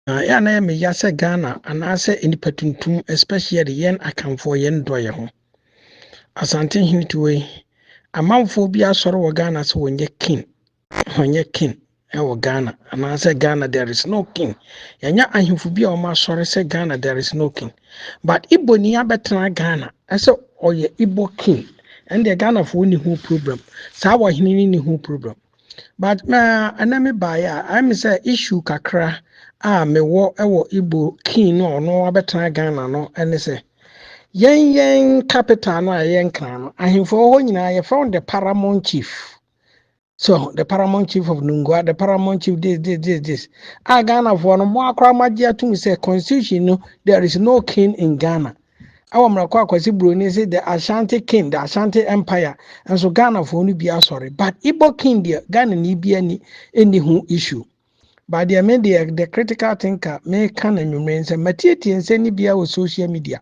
ya na me ya se Ghana anaasɛ enipa tuntum especially yen akamfo yen doye ho asante hintuwe amanfo bi asɔre wɔ Ghana sɛ wɔnyɛ king ɛwɔ Ghana anaasɛ Ghana there is no king yɛnya ahemfo bi a wɔn asɔre sɛ Ghana there is no king but Igbo ni abɛtena Ghana ɛsɛ ɔyɛ Igbo king and the Ghana for ni ho problem saa wɔ hene ni ho problem but anami baaya I'm say issue kakra me wo ewo Igbo king no abetena Ghana no ene se yen capital no yen kan no ahemfo ho nyina ye found the paramount chief so the paramount chief of Nungua the paramount chief this Ghana for no mo akra magye atum say constitution no there is no king in Ghana awamra kwa kwasi broni say the Ashanti king the Ashanti empire and so Ghana for no be sorry but Igbo king there Ghana ni bi any who issue. But the media, the critical thinker, may can and remains a material and send be our social media.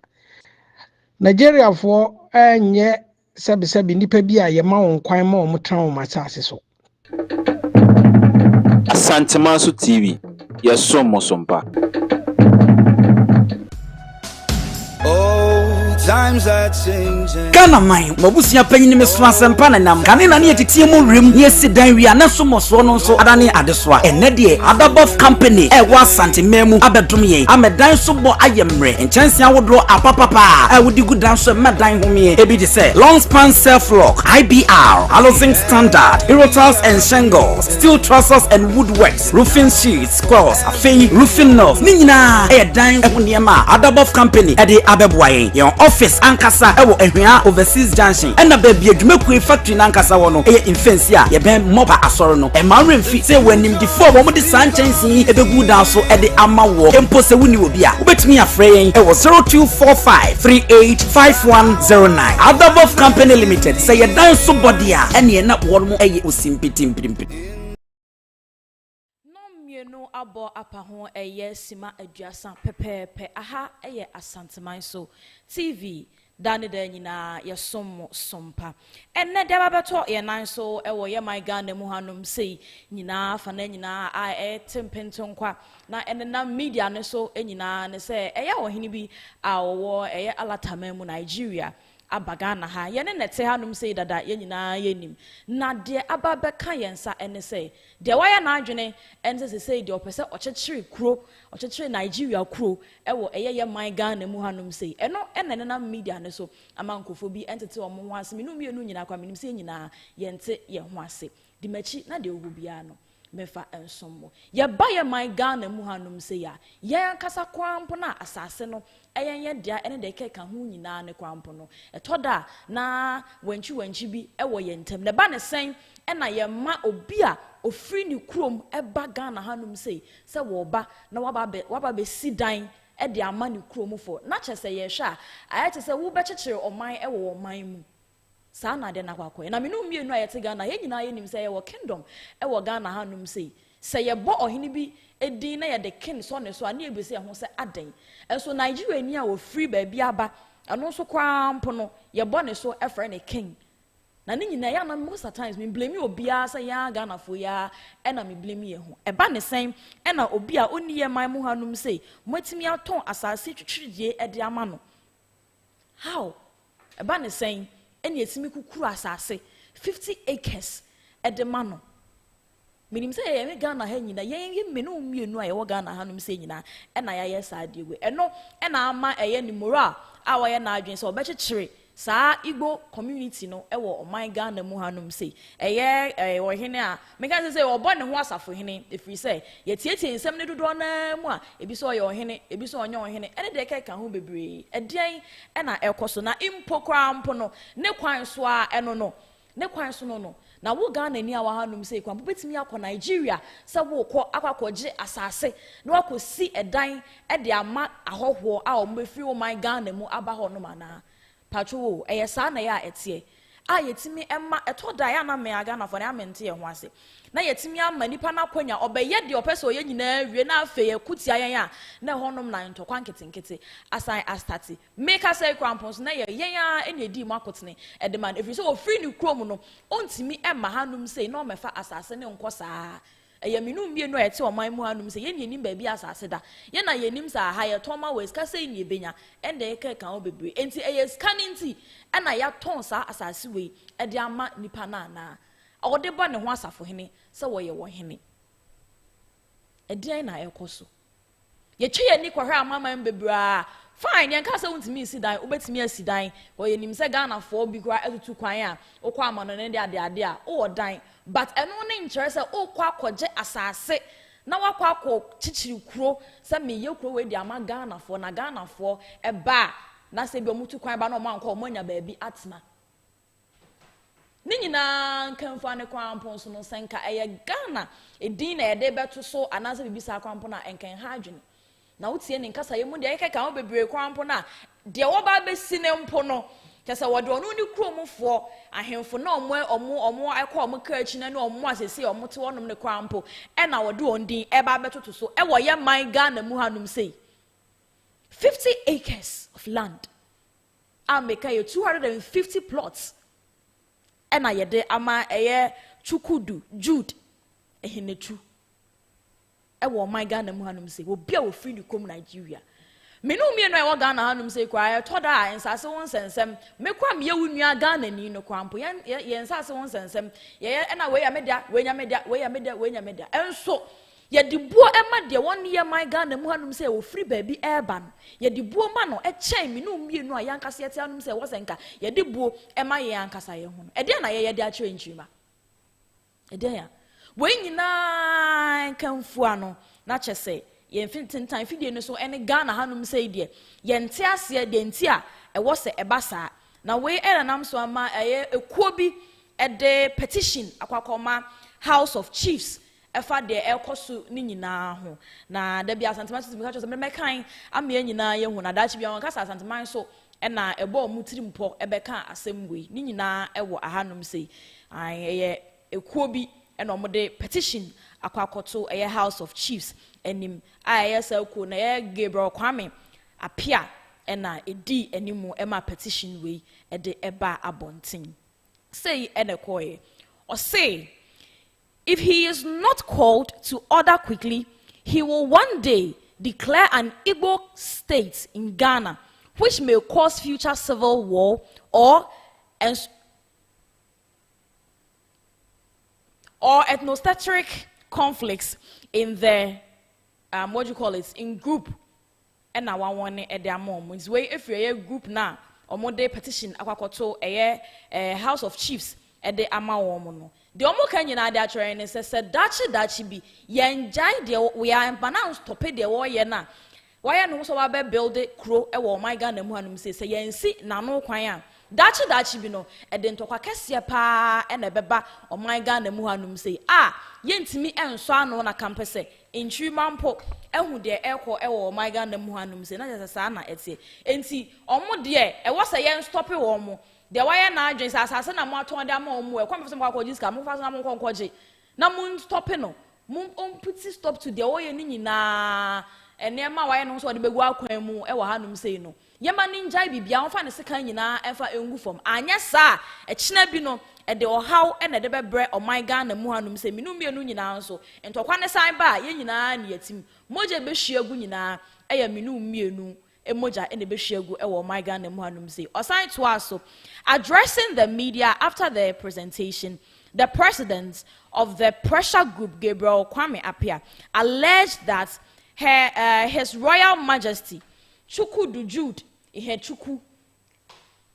Nigeria for yet sabi nipa bia ye ma won kwan ma o town masase so. Asantemaso TV, yesomo sompa. Times are changing. Ghana mine, mabusia panyin me so asempa na nam. Kane na ne etitie mu rem, ne sidan wi anaso moso no so adane adesoa. Enne de Adabov company e wa santememu abedom yen. Amedan so bo ayemre. Enchanse awodo apapapa. E wodi gudan so medan homie. Ebi de say long span self lock, IBR, housing standard, irotals and shingles, steel trusses and woodworks, roofing sheets, squares, afei roofing nerve. Ni nyina e dan e honiema Adabov company e de abeboaye. Yon office ankasa ewo ehwea overseas junction ena baby adwumaku factory nankasa wo no eye infensi a ye ben moba asoro no e ma remfi say wanim di fo wo de sanchensi ebegu dan so e de ama wo empo se wuni obi a obetimi afre yen ewo 0245385109 Adabov company limited say ye dan so body a ene na wo mo eye osimpitimpimpi no abo apa ho eye sima aduasa pepepe aha eye asanteman so TV dane da nyina yesom sompa enne de babeto ye nan so ewo ye my Ghana mu hanom sei nyina fa na nyina a tempentonkwa na enne na media no so nyina ne se eye wo hene bi a wo eye alatama mu Nigeria abagana ha ye ne nete hanom sei dada ye nyina yenim na de ababeka yensa ene sei de waya na adwene ense sei de opese ochechiri kuro ochechiri Nigeria kuro ewo eye my Ghana mu hanom sei eno ene na media ne so amankofo bi entete omo ho ase minu mienu nyina kwa minim sei nyina yente ye ho ase di machi na de ogu bia no mefa ensommo ye ba ye my Ghana mu hanom sei ya ye ankasa kwampo na asase no ye dia ene de keka ho nyina ne kwampo no etoda na wanchi bi ewo ye ntem ne ba ne sen ena ye ma obi a ofri ni krom eba Ghana hanom sei se wo ba na waba be sidan e de ama ni krom fo na chese ye hwa aye chese wo be chechire oman ewo oman mu sa na de na kwakọ na menu mienu a yete Ghana ye nyina ye nim se ye wo kingdom ewo Ghana hanom sei se ye bo ohene bi edin na ye de king so ne so ani ebese ho se aden enso Nigeria ni a wo free ba bia aba ano so kwampo no ye bo ne so efre ne king na ni nyina ya na most of times me blame obia say ya Ghana fo ya e na me blame ye ho e ba ne sen e na obi a oni ye man mu hanum say mwatimi aton asase twitwirie e de ama no how e ba ne sen e na etimi kukuru asase 50 acres e de ma no minim say ye Ghana ha nyina ye menu mienu a ye wo Ghana hanum say nyina e na ya ye sa de we e no e na ama eye ni moral a wo ye na adwen say obechechire sa Igbo community no ewo oman Ghana mu hanum sei eye wo hene a me kan say obo ne ho asafo hene efiri say ye tietie nsem ne dodo na mu a ebi so ye ohene ebi so onye ohene ene de ka ho bebre edian e na ekoso na impokra mpo no ne kwan so a eno no ne kwan so no na wo Ghana ni a wa hanum sei kwan betimi akọ Nigeria se wo kọ akwakoje asase na wakosi edan e de ama ahoho a o mbefiri oman Ghana mu aba ho no mana pacho sa na ya etie a yetimi emma etoda ya na me aga na for na mente ye ho ase na yetimi ama nipa na kwanya obeye de opeso ye nyina wie na afe ye kutia yen a na honom na ntokwa nketenkete asan astati make us say crampons na ye yen a enedi makotene edeman if you so free ni krom no ontimi emma hanum say no mefa asase ne nkosa ɛyɛ minu mbie no ɛte ɔman mu hanum sɛ yɛn yenim baabi asase da yɛn na yenim sa ha yɛ tɔma wɔ sika sɛ nie benya ɛnda yɛka ka wo bebre enti ɛyɛ sika ne nti ɛna yɛatɔn sa asase wei ɛde ama nipa na na ɔde bɔ ne ho asafo hene sɛ wɔyɛ wɔ hene ɛdeɛn na ɛkɔ so yɛtwe yɛ ni kɔhwɛ amaman bebraa fine yɛn ka sɛ wontumi si dan wobɛtumi asi dan wɔyɛ nim sɛ Ghanafoɔ bi kora ɛtutu kwan a wokɔ ama no ne de ade a wowɔ dan but ɛno ne nkyerɛ sɛ wokɔ akɔgye asase na wakɔ akɔ kyikyiri kuro sɛ meyɛ kuro wei de ama Ghanafoɔ na Ghanafoɔ ɛba na sɛ bi ɔmutu kwan ba na ɔmo ankɔ ɔmo anya baabi atena ne nyinaa nkamfa ne kwan pon so no sɛnka ɛyɛ Ghana edin na ɛde bɛto so anaasɛ bibisa kwan pon na ɛnkan ha adwene na wotie ne nkasa yɛ mu de ɛkeka wo bebree kwan pon na de wɔba bɛsi ne mpo no kyɛ sɛ wɔde ɔno ne kuromufoɔ ahemfo na ɔmo ɛkɔ ɔmo ka akyi na ne ɔmo asese ɔmo te wɔnom ne kwan po ɛna wɔde wɔn din ɛba bɛtoto so ɛwɔ yɛ man Ghana mu hanom sei 50 acres of land ameka yɛ 250 plots ɛna yɛde ama ɛyɛ Chukudu Jude ehinetu ɛwɔ man Ghana mu hanom sei obi a ofiri ne kom Nigeria menu mie no ɛwɔ Ghana hanom sei kwa ɛtɔ da nsase won sensem mekwa me yewu nua Ghana ni no kwampo yɛn nsase won sensem yɛ ɛna we ya media ɛnso yɛde buo ɛma de wɔn yɛ man Ghana mu hanom sei ofiri baabi ɛba no yɛde buo ma no ɛkyɛn menu mie no a yankasa yɛte hanom sei wɔsenka yɛde buo ɛma yɛ yankasa yɛ ho no ɛde na yɛde akyerɛ nkyirima ɛde ya we nyinaa kanfua no na kyese yɛn fintintan fidie no so ɛne Ghana hanom sei de yɛnte ase de nti a ɛwɔ sɛ ɛba saa na we ɛna nam so ama ɛyɛ ekuo bi ɛde petition akwakɔma House of Chiefs ɛfa de ɛkɔso ne nyinaa ho na da bi asantema so ka kyerɛ sɛ mɛkan ama yɛn nyinaa yɛn hu na daakye bia wɔn kasa asanteman so ɛna ɛbɔ ɔmo tiri mpɔ ɛbɛka asɛm wei ne nyinaa ɛwɔ ahanom sei ɛyɛ ekuo bi ɛna ɔmo de petition akwakoto ɛyɛ House of Chiefs enim a ɛyɛ sɛ ko na ɛyɛ Gabriel Kwame apia ɛna edi animu ɛma petition wei ɛde ɛba abɔnten say ɛna kɔɛ or say if he is not called to order quickly he will one day declare an Igbo state in Ghana which may cause future civil war or ethnocentric conflicts in the what do you call it in group and now one at their mom is way if you're a group now or more day petition akwakoto a House of Chiefs at the amawomono the omo can you know that train says dachi be yenjai de we are pronounced to pay the war yena why no so about build it crow a my Ghana mu hanum say yensi na no kwan dachi bi no eden tokwa kese pa e na beba o my Ghana mu hanum say yentimi enso ano na kampese intwi mampo ehu de ekọ ewo my Ghana mu hanum say na just sa na etie enti omo de e wo se yen stop wo mo de why na adwen sa asase na mo aton de ama omo e kwa mfese mo akọ jiska mo fa na mo nkọje na mo stop no mo puti stop to de wo ye ni nyina enema why no so de begu akwan mu e wo hanum say no yema ninjai bibia won fa ne seka nyina efa engu fom anya sa ekina bi no e de ohaw e na de bebre o my Ghana mu hanum se minu mienu nyina nso entokwa ne san ba ye nyina na yatim moja be hwiagu nyina e ya minu mienu e moja e ne be hwiagu e wo my Ghana mu hanum se osan to aso addressing the media after the presentation the president of the pressure group Gabriel Kwame Appiah alleged that his Royal Majesty Chukudu Jude Ihechuku,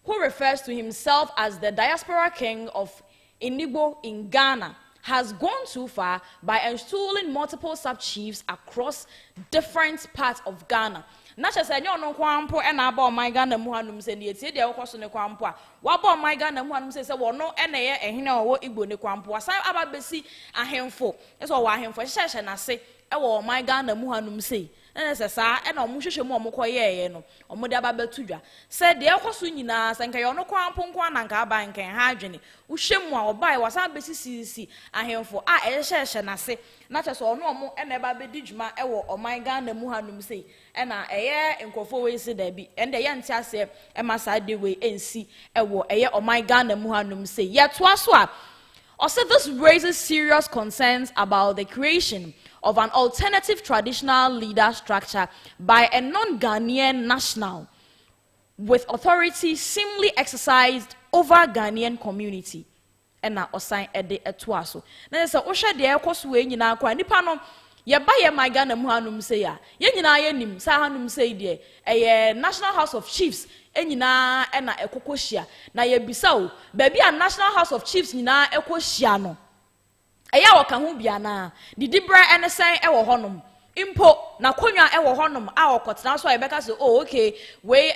who refers to himself as the diaspora king of Igbo in Ghana, has gone too far by installing multiple sub-chiefs across different parts of Ghana. Not just say no kwampo and about my Ghana muhanum say the tia de okoso ne kwampo wa about my Ghana muhanum say wo no e na ye ehina wo Igbo ne kwampo asan ababesi ahemfo eso wo ahemfo hyehye na se e wo my Ghana muhanum say na se sa e na omuhwehwe mu omokoye no omode ababetu dwa se de okoso nyina se nka ye no kwampo nko ananka aba nkan ha adwene uhwemu a obai wasan besisi ahemfo a hyehye na se na che so ono omo e na ababedi dwuma e wo my Ghana muhanum say e na nkofo we se da bi ende ye nti ase e masa de we ensi e wo eye o my Ghana mu hanum se ye to aso a Also, this raises serious concerns about the creation of an alternative traditional leader structure by a non-Ghanaian national with authority seemingly exercised over Ghanaian community. And now osan ede etwaso. Na say ohwe de ekoso we nyina kwa nipa no ye ba ye my Ghana mu hanum say ya. Ye nyina ye nim sa hanum say de National House of Chiefs enyina e na ekokohia. Na ye bisa o ba bia National House of Chiefs nyina ekohia no. Eya wo ka ho bia na didi bra ene san e wo honom. Impo na konwa e wo honom a okotena so ebeka say oh okay we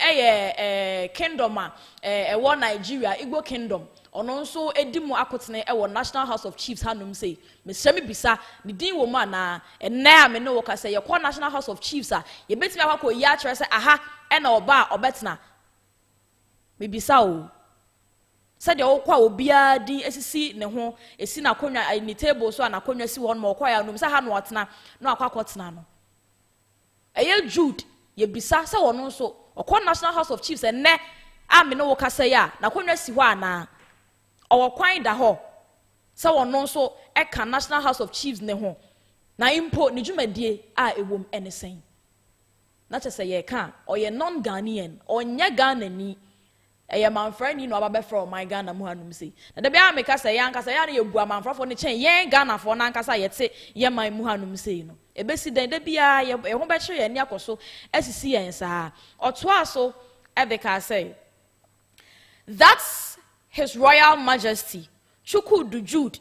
kingdom e wo Nigeria Igbo kingdom ono nso edimu akotene e wo National House of Chiefs hanum say mesremi bisa ni din wo ma na enne a me no wo ka say ye ko National House of Chiefs a ye betimi akwa ya kire say aha e na oba obetena me bisa o said your kwa obia din esisi ne ho esi na konwa ni table so na konwa si won ma okwa ya no say ha no otena no akwa kotena no eye Jude ye bisa say wono nso okwa National House of Chiefs enne a me no wo ka say ya na konwa si ho ana our kwan da ho so wono nso e ka National House of Chiefs ne ho na impo ni dwumadie a ewom enesen na che say ye ka o ye non Ghanaian onye Ghana ni eye manfra ni no ababe from my Ghana mu hanum sei na de bia meka say yan kasa ya na ye bua manfrafo ne chen yen Ghana fo na nkasa ye te ye man mu hanum sei no ebesi den de bia ye ho be kire ye ni akoso asisi yen sa oto aso e de ka say that's His Royal Majesty Chukwudu Jude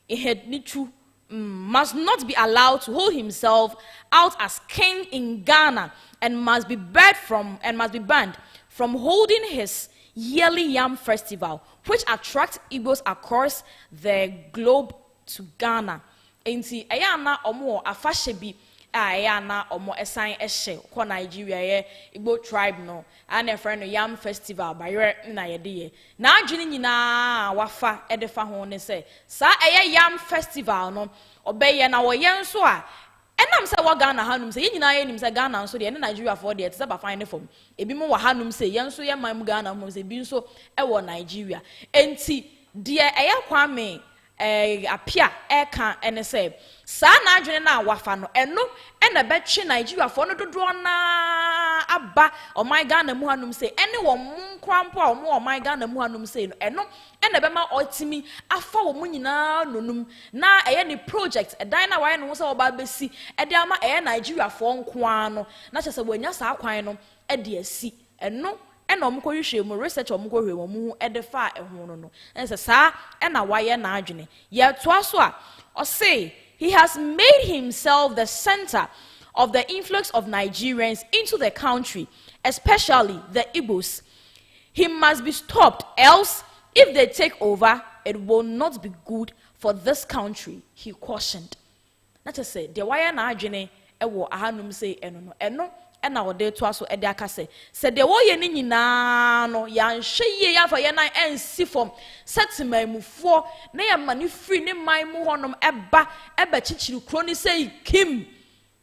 Ihednichu must not be allowed to hold himself out as king in Ghana and must be banned from holding his yearly Yam Festival, which attracts Igbos across the globe to Ghana. Enti ayana omo afashebi ayana omo esan ehye ko Nigeria ye Igbo tribe no and a friend Yam Festival by na ye de na adwene nyina wafa edefa ho ne se sa Yam Festival no obeye na wo ye nso a enam se wo Ghana hanum se nyina ye nim se Ghana nso de ne Nigeria for de te ba fine form ebi mo wa hanum se ye nso ye man Ghana mo se bi nso e wo Nigeria enti de Kwame apia eka ene se sa na adwene na wafa no eno ena betwe Nigeria for no dodo na aba o my Ghana mu hanum se ene wo nkrampo a o my Ghana mu hanum se no eno ena be ma otimi afa wo mu nyina nonum na ni project edan na waye no so oba besi de ama Nigeria for nko no na chese wanya sa akwan no de asi eno ena omkohwehwe mu research omkohwe mu edefa eho no ense sa ena waye na adwene ye to aso a o say he has made himself the center of the influx of Nigerians into the country, especially the Igbos. He must be stopped, else if they take over it will not be good for this country, he cautioned. Not to say the wire na adwene ewo ahanum say eno ena wode to aso ede aka say de wo ye ni nyina no ya nhwe ya fa ye nan ensi fom setemamufo na ya mani free ne man mu honom eba chichiri kro ni say kim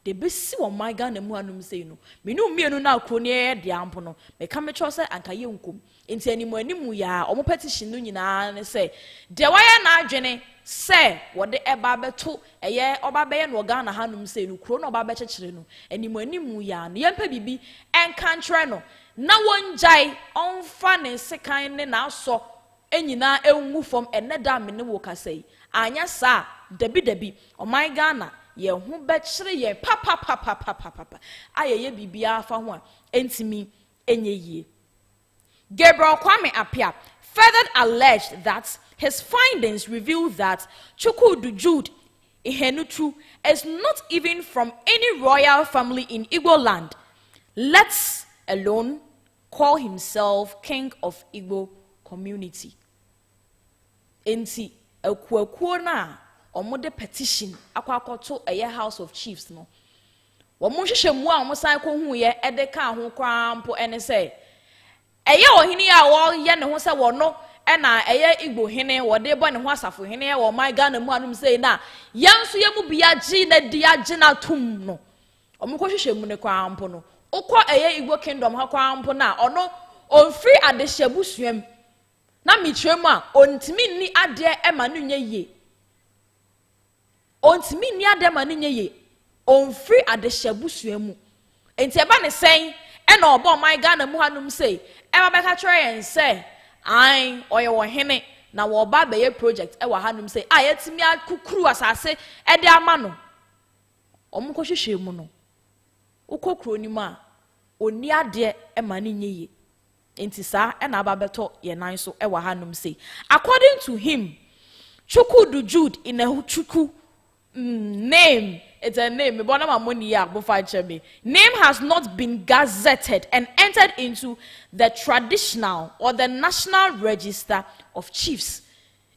de besi wo my Ghana mu anum say no menu mienu na kro ni e de ampo no me ka me cho say anka ye nkom enti animu ya omo petition no nyina ne say de wire na adwene say wode eba beto eye oba be ye no Ghana hanum say no kro no oba be chichiri no animu ya no yempa bibi enkantre no na wonjai onfa ne sekan ne na so enyina enwu fom ene da me ne wo ka say anya sa dabi o my Ghana ye hu be chire ye papa ayeye bibia fa ho a entimi enye yie. Gabriel Kwame Appiah further alleged that his findings reveal that Chukwudu Jude Ihednichu is not even from any royal family in Igbo land, let alone call himself king of Igbo community. Enti ekuakuo na omode petition akwakoto House of Chiefs no womo hwehwe mu a omo san ko hu ye edeka ho kwampo ene se ohini a wo ye ne ho se wono na Igbo hene wode bo ne ho asafo hene wo my Ghana mu anum sei na yanso ye mu bia gi na dia gi na tum no omo ko hwehwe mu ne kwampo no ukọ Igbo kingdom ha kwampo na ono onfiri adehyabusuam na mitrema ontimi ni ade ema no nye ye ontimi ni ade ema no nye ye onfri ade hyabusua mu enti eba ne sen ena obo my Ghana mu hanum sei ema beka kire yen sei ai oye wo hene na wo ba be ye project e wa hanum sei a yetimi akukuru asase e de ama no omko hwehwe mu no ukokro ni ma oni ade ema no nye ye enti sa ena aba beto ye nan so e wa hanum sei according to him Chukwudu Jude in a Chukwu name, it's a name. Name has not been gazetted and entered into the traditional or the national register of chiefs.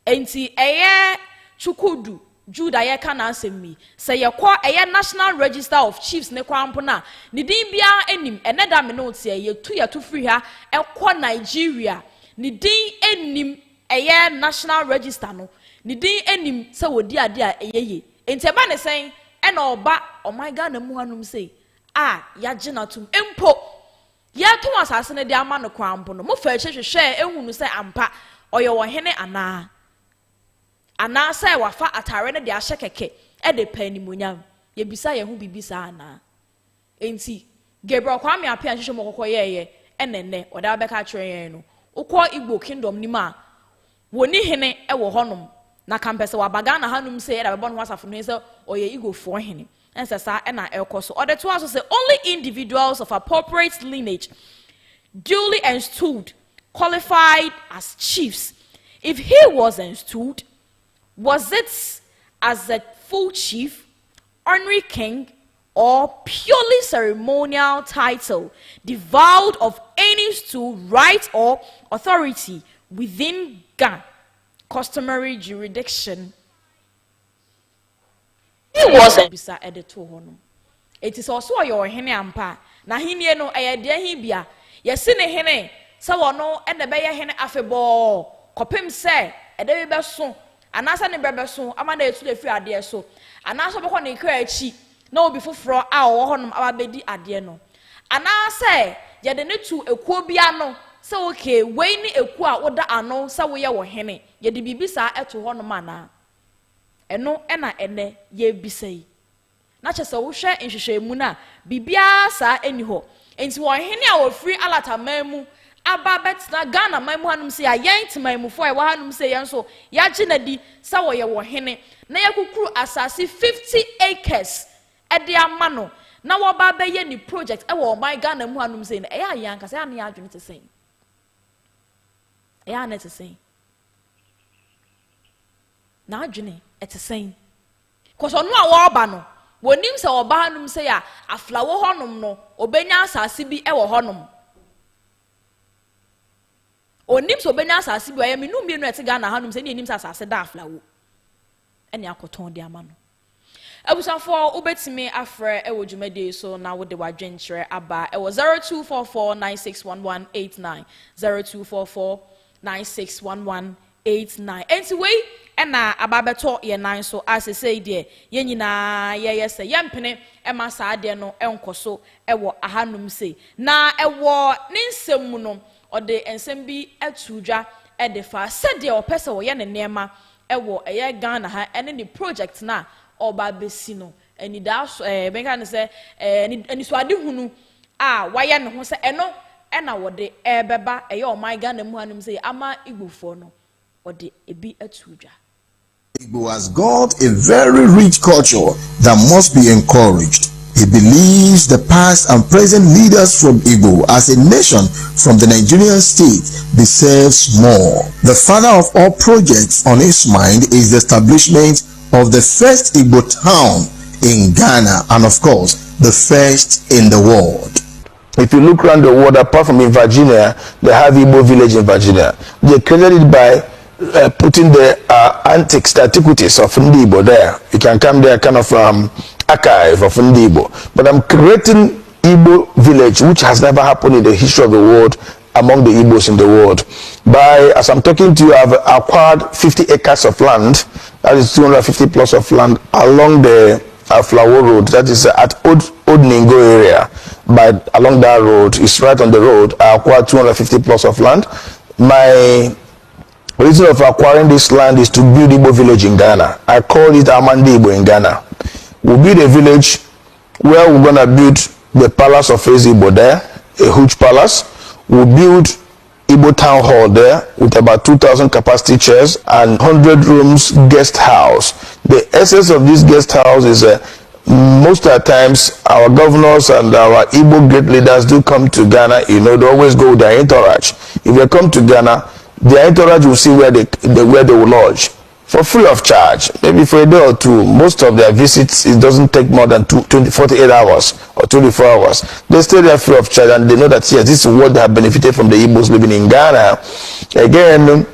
Enti eye Chukwudu Jude aye kana asemi. Say ye kwa eye national register of chiefs ne kwa mpona. Ni din bia enim eneda me no tie ye tu free ha e kwa Nigeria. Ni din enim eye national register no. Ni din enim se wodi ade a eye. Enti eba ne sen ena oba o my Ghana mu hanum sei ya gina tum empo ya to asase ne de ama no kwampo no mo fa hwehwehwe ehunu se ampa oye wo hene ana sai wafa atare ne de ahye keke e de panimonyam ye bisa ye hu bibisa ana enti Gabriel Kwame Apia hwehwe mo kokko ye enenne oda beka kire yen no ukọ Igbo kingdom ni ma woni hene e wo honom na campus wa bagana hanum say e da be bon wasafo no say oye Igbo fo hene ense sa e na ekoso or the two also say only individuals of appropriate lineage duly installed qualified as chiefs. If he was installed, was it as a full chief, honorary king, or purely ceremonial title devoid of any stool, right, or authority within Ghana customary jurisdiction? He wasn't bisa editor hono. It is also your hene ampa. Na hinie no eye de hibia. Yesi ne hene se wono e ne be ye hene afebo. Kopem se e de be so. Anasa ne bebe so ama na etu le fi ade so. Anasa be ko ne kra achi na obi foforo a wo honom aba bedi ade no. Anasa ye de ne tu ekuo bia no se okay wei ni ekuo a woda ano se wo ye wo hene. Ye de bibisa eto honom ana. Eno ena ene ye bisai na chese wo hwe nhwehwemu na bibia sa eni ho enti wo hene a wo free alata mamu aba betna Ghana mamu hanum se ya yent mamu fo e wa hanum se yen so ya gina di sa wo ye wo hene na yakukuru asase 50 acres e de amano na wo ba be ye ni project e wo my Ghana mu hanum se na e ya yan kase ya na ya adwene te sen e ya na te sen na adwene it's a saying. Cause on no oba no. Wonim se oba hanum se ya aflawo honum no obenya asase bi e wo honum. Onim se obenya asase bi ya menu mienu ete Ghana hanum se ne nim se asase da aflawo. Ene akoton de ama no. Abusanfo obetime afre e wo dwumade so na wo de wadwenkyere aba e wo 0244961189 0244961189 enti wei ena ababeto ye nan so asese de ye nyina ye yese yempene ema saa de no enkoso ewo ahanum se na ewo ninsem mu no ode ensem bi atudwa ede fa sede opese wo ye ne nema ewo eye Ghana ha ene ni project na oba besi no eni da so benka ne se eni so ade hunu a waye ne ho se eno ena wode ebeba eye o my Ghana mu hanum se ama Igbofo no ode ebi atudwa. Igbo has got a very rich culture that must be encouraged. He believes the past and present leaders from Igbo as a nation from the Nigerian state deserves more. The father of all projects on his mind is the establishment of the first Igbo town in Ghana and of course the first in the world. If you look around the world, apart from in Virginia, they have Igbo village in Virginia. They created it by putting the antiques, the antiquities of Igbo there. You can come there, kind of archive of Igbo. But I'm creating Igbo village, which has never happened in the history of the world among the Igbos in the world. As I'm talking to you, I've acquired 50 acres of land, that is 250 plus of land along the Flower Road, that is at Old Ningo area. But along that road, it's right on the road. I acquired 250 plus of land. My The reason of acquiring this land is to build Igbo village in Ghana. I call it Amandi Igbo in Ghana. We'll build a village where we're gonna build the palace of Igbo there, a huge palace. We'll build Igbo town hall there with about 2,000 capacity chairs and 100 rooms guest house. The essence of this guest house is most of the times our governors and our Igbo great leaders do come to Ghana. You know, they always go with their entourage. If they come to Ghana, their entourage will see where they will lodge for free of charge, maybe for a day or two. Most of their visits, it doesn't take more than 48 hours or 24 hours. They stay there free of charge, and they know that yes, this is what they have benefited from the Igbos living in Ghana. Again,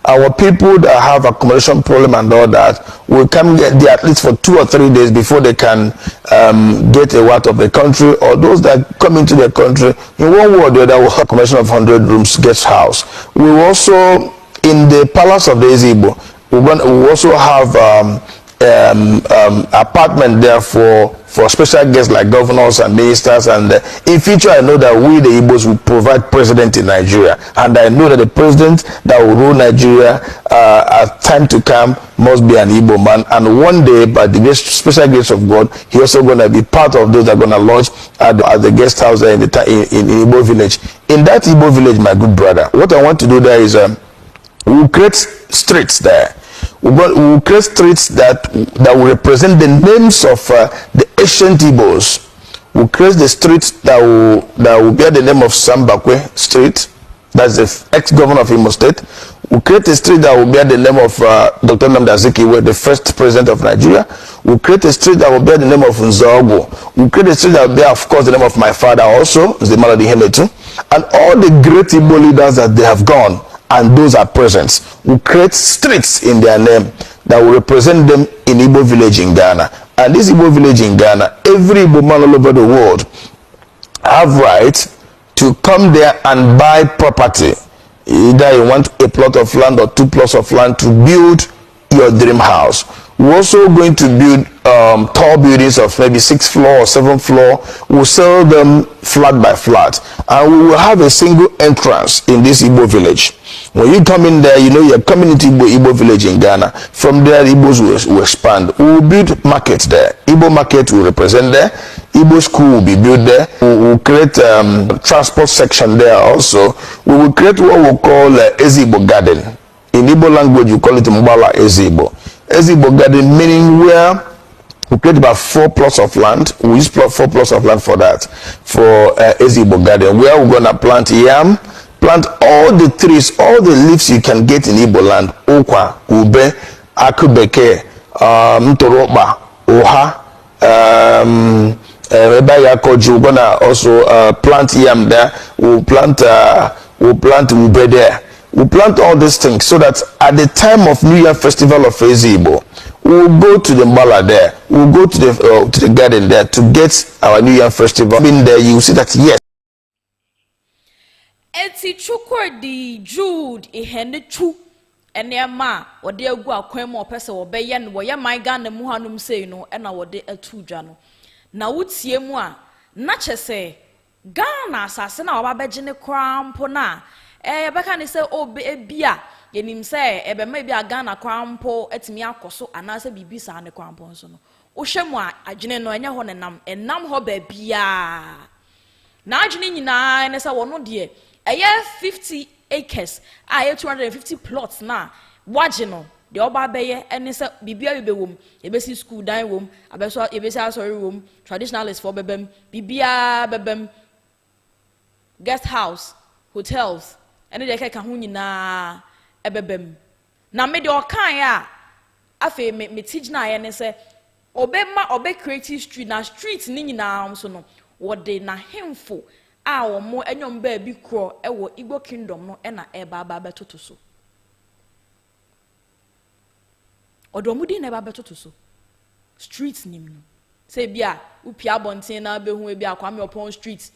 our people that have accommodation problem and all that will come there at least for 2 or 3 days before they can get a out of the country, or those that come into the country in one way or the other will have accommodation of 100 rooms guest house. We will also, in the palace of the Igbo, we will also have apartment there for special guests like governors and ministers, and in future I know that we the Igbos will provide president in Nigeria, and I know that the president that will rule Nigeria at time to come must be an Igbo man, and one day by the special grace of God he also going to be part of those that are going to lodge at the guest house there in Igbo village. In that Igbo village, my good brother, what I want to do there is we'll create streets there. We'll create streets that will represent the names of the ancient Igbos. We'll create the streets that will bear the name of Sambakwe Street. That's the ex-governor of Imo State. We'll create a street that will bear the name of Dr. Nnamdi Azikiwe, the first president of Nigeria. We'll create a street that will bear the name of Nzogo. We'll create a street that will bear, of course, the name of my father also, Zemaladi Hemetu, and all the great Igbo leaders that they have gone, and those are present. We create streets in their name that will represent them in Igbo village in Ghana. And this Igbo village in Ghana, every Igbo man all over the world have right to come there and buy property. Either you want a plot of land or 2 plots of land to build your dream house. We're also going to build tall buildings of maybe 6th floor or 7th floor. We'll sell them flat by flat, and we will have a single entrance in this Igbo village. When you come in there, you know you're coming into Igbo village in Ghana. From there, Igbos will expand. We will build markets there. Igbo market will represent there. Igbo school will be built there. We will create transport section there also. We will create what we call Ezigbo garden. In Igbo language, you call it Mbala Ezigbo. Ezigbo garden meaning where we create about 4 plots of land. We use 4 plots of land for that, for Ezigbo garden, where we're going to plant yam, plant all the trees, all the leaves you can get in Igbo land. Okwa, ube, akubeke, mtoroba, oha, we're gonna also plant yam there. We'll plant ube there. We'll plant all these things so that at the time of New Year festival of Igbo, we'll go to the Mbala there. We'll go to the garden there to get our New Year festival. In there, you see that yes. Eti chukwu di Jude ihene chu enema wode agu akwan mu opese wo beye no wo ye man Ghana mu hanum sei no na wode atu dwa no na wotie mu a na chese Ghana asase na obabeje ne krampo na yebeka ne se obe ebia yenim se ebema bia Ghana krampo etimi akoso anase bibisa ne krampo nso no wo hwemu a agene no enye ho ne enam ho ba bia na agene nyina ne se wono de 50 acres, 250 plots na wagino. The oba beye and say bibia be wom, ebesi school dine wom, abeso ebesi sorry wom, traditionalist for bebem, bibia bebem, guest house, hotels, and they can hu nyina ebebem. Na me de okan ya afi me teach na ye ne say obe creative street na street ni nyina so no wo de na hemfo a omo enyom ba bi kro ewo Igbo kingdom no na eba betoto so odomudi na eba betoto so streets nim no say bia upia bonten na be hu e bia kwame upon street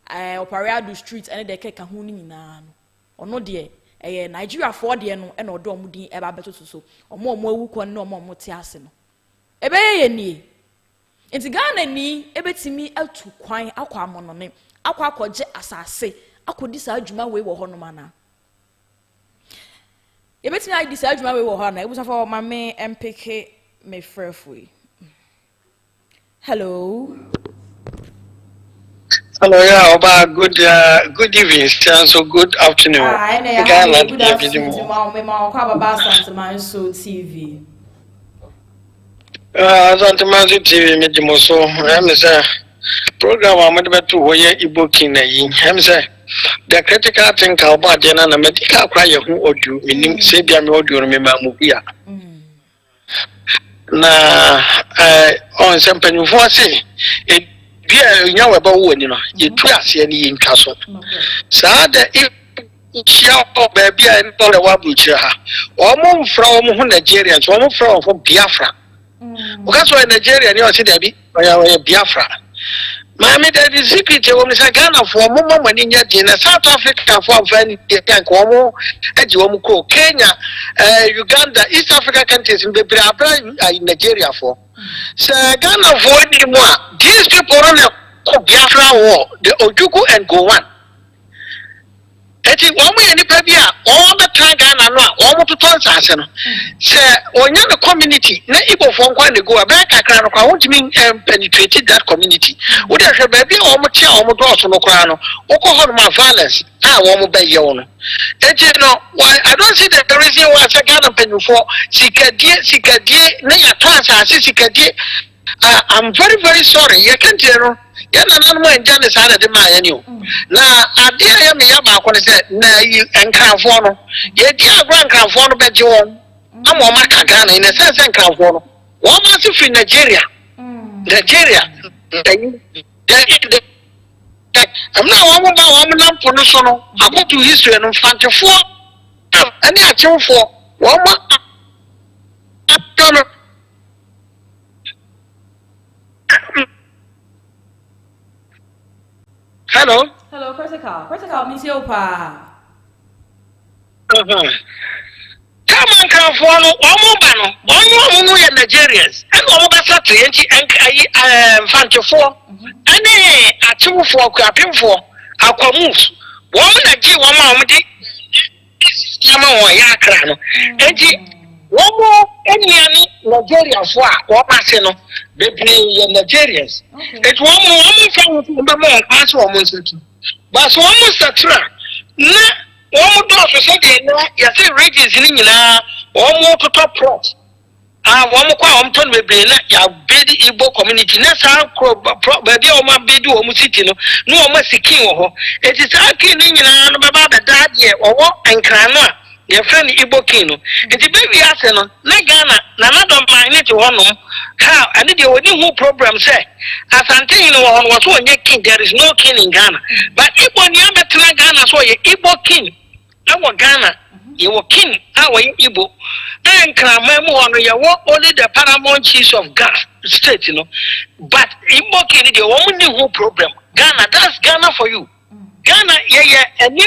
opariado street ene de keka hu ni nyina no ono de Nigeria for de no na odomudi eba betoto so omo awu kon na omo te ase no ebe ye ni enti Ghana ni ebetimi atu kwan akwa amonone akwa akwaje asase akodi sa adwuma we wo hono mana You bet me I decide my way with her. It was for my main MPK me free. Hello. Hello, yeah, about good evening, so good afternoon. Good afternoon. TV. Santa Mazu TV, Medimoso, I'm a program I'm about to wear Igbo Kina in Hamza. The critical think about Jana and medical cry who or you, meaning Sabia Modu, remember Mubia. Na on some penny for say it. You know about when you know you trust any in castle. So that if baby and all the wabucha or more from Nigerians, or more from Biafra. Because when Nigerian, you see Debbie, or Biafra. Mammy, that is secret. You will say Ghana for a moment when in South Africa for Cuomo, Edgewomuko, Kenya, Uganda, East Africa countries in Nigeria for. So Ghana for anymore. These people run a Biafra war, the Ojuku and Gowan. Eti one way any pabia, all the time Ghana no, all to tons say on the community, na Igbo from when they go back, I want to mean penetrated that community. Would have a baby or mature or doors on Okrano, or my violence, I won't obey you. And you know, why I don't see that the reason why I Ghana penny for Sikadie, Naya Trans, Sikadie. I'm very, very sorry. You can't tell. You're not and Janice had a demand you. Now, I dare me about when I said, nah, you and California. Yet, you grand California, bet you on. I'm on my Ghana in a sense and California. One massive in Nigeria. Nigeria. I'm now one up for the I go to history and I'm fancy for. And they are two for one more. Hello. Hello, Critical means your pa. Come on, California, one more Nigerians, and one more Saturday, and Fancy for. And they are two for crapping for our communes. One that give one moment, Yama or Yakrano, and one more any Nigeria for what Marcelo, they play Nigerians. It's one more from as almost. But almost a track. One more doctor said, you say rages in India, one more to top plot. One more Compton will be your bed Igbo community. That's how baby or my bed or Musitino, no more seeking. It is our king in the dad year or what and Cranoa. Your friend Igbo Kino. It's a baby arsenal, like Ghana, another mind to one. How I need your new program say. As I'm telling you, was one king, there is no king in Ghana. But Igbo Nyamba Ghana, so you Igbo king. Our Ghana, you were king, our Igbo. And Kramemo on your work only the paramount chiefs of Ghana state, you know. But Igbo king, the only whole program. Ghana, that's Ghana for you. Ghana, and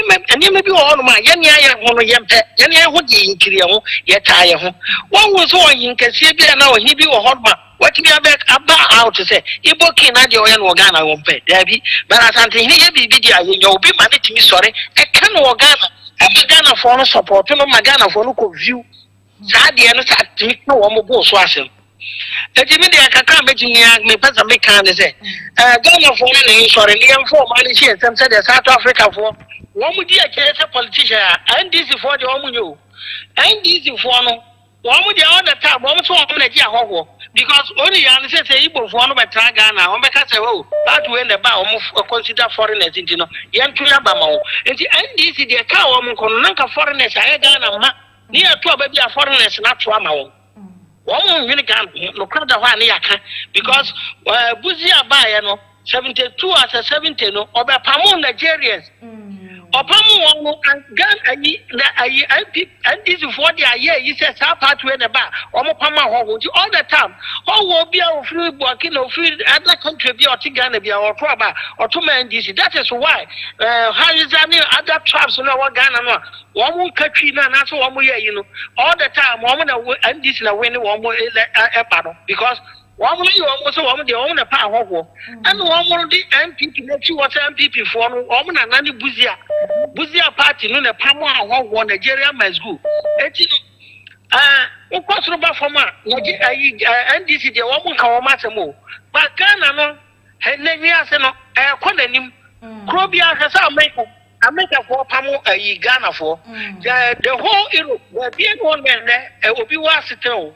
you may be all my Yanya would ye in Kiriamo, yet I home. One was all in Cassibia now, he be a hot man. What you back about out to say? Igbo king, not your own Ghana won't pay, Debbie. But as until he be video, you'll be money to me, sorry. I can't Ghana. I'm Ghana for no support, no my Ghana for local view. Sadly, and sat to me no one will go swassil. The Jimmy, I can't imagine me, but I make kind of say, Ghana for money, sorry, Liam for money, and said South Africa for one would be a politician, and this is for the woman you. And this is for no one with the other time, one so often at Yahoo, because only answers say Igbo for one by Ghana, or make us say, oh, that way the bow of consider foreigners in Yantuyabamo. And this is the cow woman, foreigners, I Ghana, near to a baby of foreigners, not to Amao. One really can't no crowd of one because Buzia Bayano 72 as a 70 no or Pamu Nigerians. Or Pamu and Gun and this is what they are here. He says, how part to the bar or Pama all the time. How will be our free working or free other country be or Tigana be or Traba or to man this. That is why how is that other tribes in our Ghana? One more country, and that's one more year, you know. All the time, woman and this in a winning one more battle because wɔn yi wɔn so wɔn de wɔn na pa ahɔhoɔ ɛna wɔn de NPP n'akyi wɔ sɛ NPP foɔ no wɔn na nane buzia party no na pam ahɔhoɔ Nigeria must go eti wokɔ soro ba fam a NDC deɛ wɔn nka wɔn asɛm o ba Ghana no n'enyi ase no ɛkɔ n'anim kuro bi ahwɛ sɛ America for pamo Ghana for the whole Europe the big one man obi wa sitel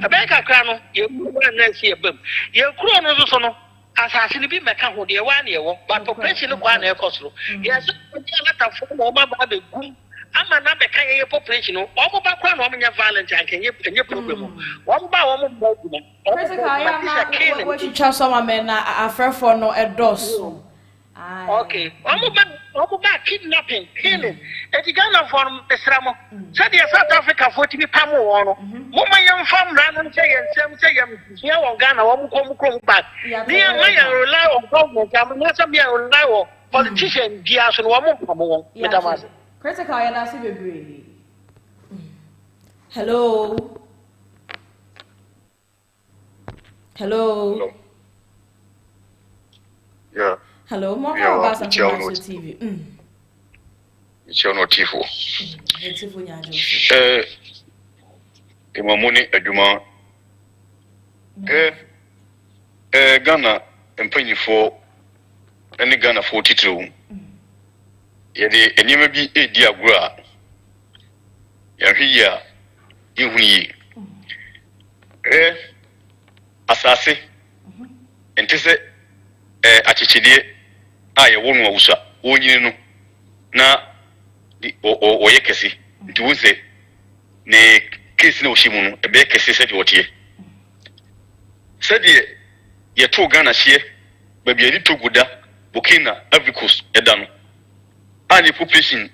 America krano ye na see bam ye kuro no so no asase ni bi meka ho de wa na ye wo but population no kwa na ekosoro yes Ghana for no ma ba be gum ama na be ka ye population no o ba kwa na o nya violent and kenye problem o ba o mo ba gum Physical ya na we chicha some men na afrefo no edos. Okay. Omuba kidnapping, killing. Eti Ghana for Esramo. Said the South Africa for to be pamo ono. Mama young farm ran say yam here on Ghana, come back. Near my rely on government, I'm not some rely on politician, Dias and Wamu Pamo, Madam. Critical and I see Hello. Yeah. Hello, more about TV. It's your notifo. Imamuni Eduma. Ghana and penny for any Ghana 42. Yet, and you may be a diagra. Yahia, you Assassin. And to say, Achichide. Aye won wa usa wonyini no na o yekesi nti wose ne case na oshimu no ebe kesi se de wotie se de ye to Ghana hye ba bia ni Togoda Burkina Ivory Coast eda no ani population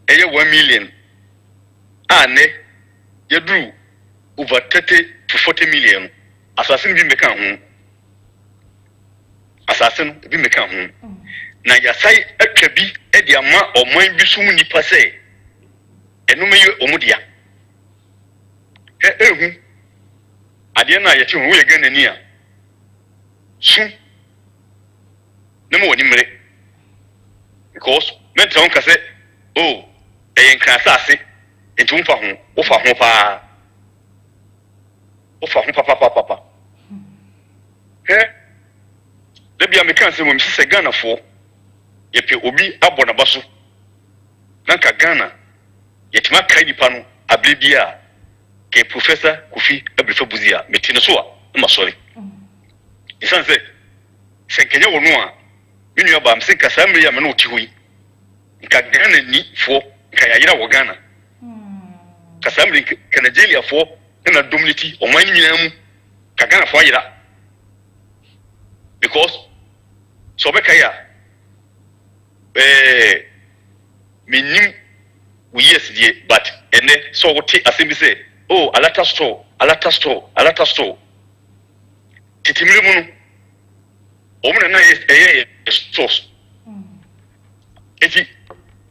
eye 1 million ane ye drew over 30 to 40 million assassin bi meka ho assassin bi meka ho na yasai atwabi e de ama oman bi sum nipa se enum ye omudia ehu ade na ye ti ho ye Ghana ni a sum na mo woni mre because men tell ka se oh e yen kan asase entum fa ho wo fa ho pa papa Debi American say we say Ghana for ye pe obi abona baso nanka Ghana yetima kai nipa no abrebia ke professor Kofi Abrefa Buzia metine so a ma sori isan say senkenya wono a minu aba am say kasa mre ya me no ti hoyi nka Ghana ni fo nka yayira wo Ghana kasa mre ka Nigeria fo na dominity o man nyina mu ka Ghana fo ayira because so be kaya minim we yes die but ene so what asemi say oh alata store titimire mu no o mu na yes stores eti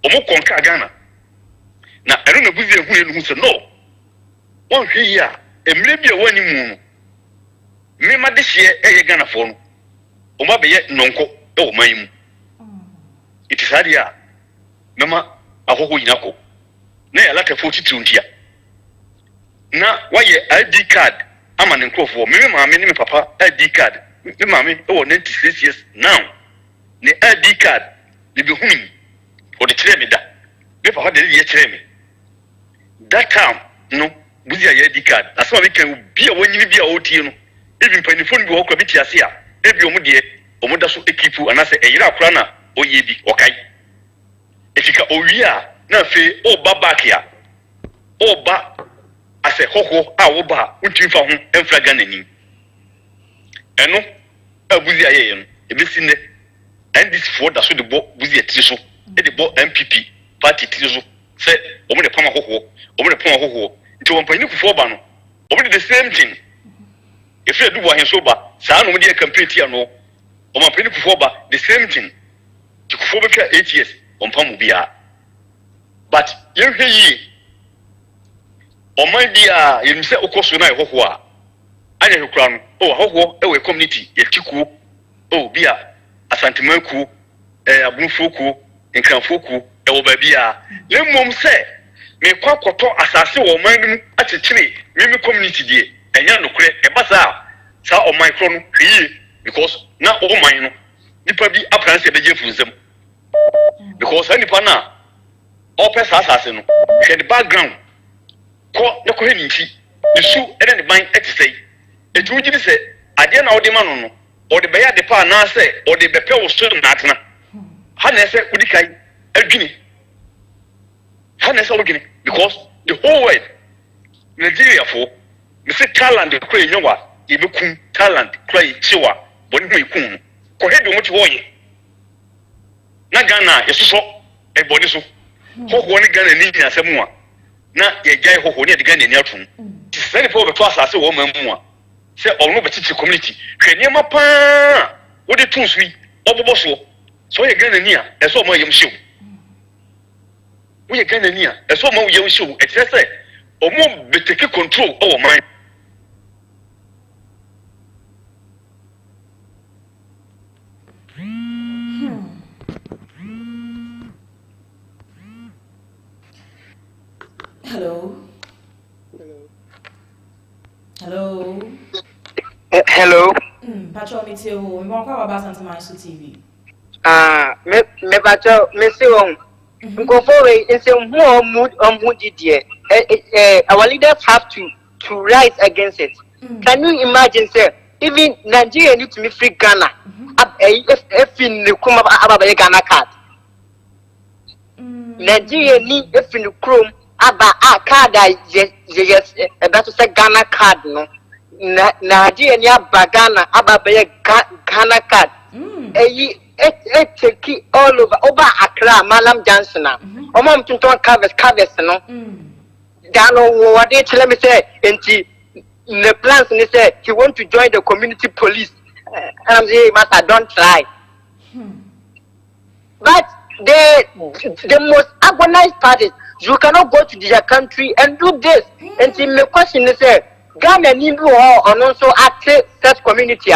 o mu konka Ghana na eno na buzi ehu enu say no won hwe ya emire bi e wani mu no me ma de hye Ghana for no o ma be ye nonko o man mu it is hard ya mama agogo yinako na ya lata 42 ntia na waye ID card ama ne nkrofo me maame ne me papa ID card me maame o 96 years now ne ID card ne be humi o de kire me da me papa de ye kire me that time no buzi ya ID card asema me kan bia wanyini bia o tie no even panifo bi wo kwa biti ase a ebi omu de omu da so ekipu anase eyira akura na oye bi okai etika owia na fe o ba back ya o ba ase hoho a wo ba untimfa ho emfra Ghana ni eno abuzi aye no ebesi ne NDC for da so de bo buzi atiri so e de bo MPP party tiri so se omu de pama hoho nti won pani kufo ba no omu de the same thing if you do what so ba sa no de campaign tia no o ma pani kufo ba the same thing ti kufo be twa 8 years on pamu bia but you hear o man dia you say okoso na hoho a anya hekura no oh ahoho e we community ye tikuo oh bia asantemanku abunfoku nkranfoku e wo ba bia lemom se me kwakoto asase wo man mu atechire me community die enya nokure e basa sa o man kro no hwie because na o man no nipa bi apranse be jefunzem because nipa na o pesa asase no hwe the background ko ne ko he nti isu ene ne ban etesei etu gidi se ade na odi ma no odi be ya de pa na se odi be pe wo so na atena ha na se udi kai adwini ha na se ogini because the whole world Nigeria for me say talent de kra enyowa e be kun talent kra e chiwa boni ho ikun ko he de mo ti woye na Ghana yesoso e boni so ho ni Ghana ni asemu a na ye jai ho ni de Ghana ni atun ti se ni po be to asase wo mamu a se ono be chichi community hwe ni ma pa wo de tun sui obobo so ye Ghana ni a e so mo yem show we Ghana ni a e so mo yem show e say omo be take control over mind. Hello. Hello. Hello. Patrol me too. We want to talk about something on TV. Me patrol me see on. Go forward and say more mood on mood idea. Our leaders have to rise against it. Can you imagine, sir? Even Nigeria need to be free Ghana. If in the come about Ghana card. Nigeria need if in the chrome about a card yes about to say Ghana card no. Nigeria ni Ghana about Ghana card. Take all over Accra, Malam Johnson. Omam Tinton covers no. Dano what they tell me say in the plans and they say he want to join the community police. And I'm saying, Master, don't try. But the most agonized part is you cannot go to their country and do this. And the question is, Ghana need and also active such community.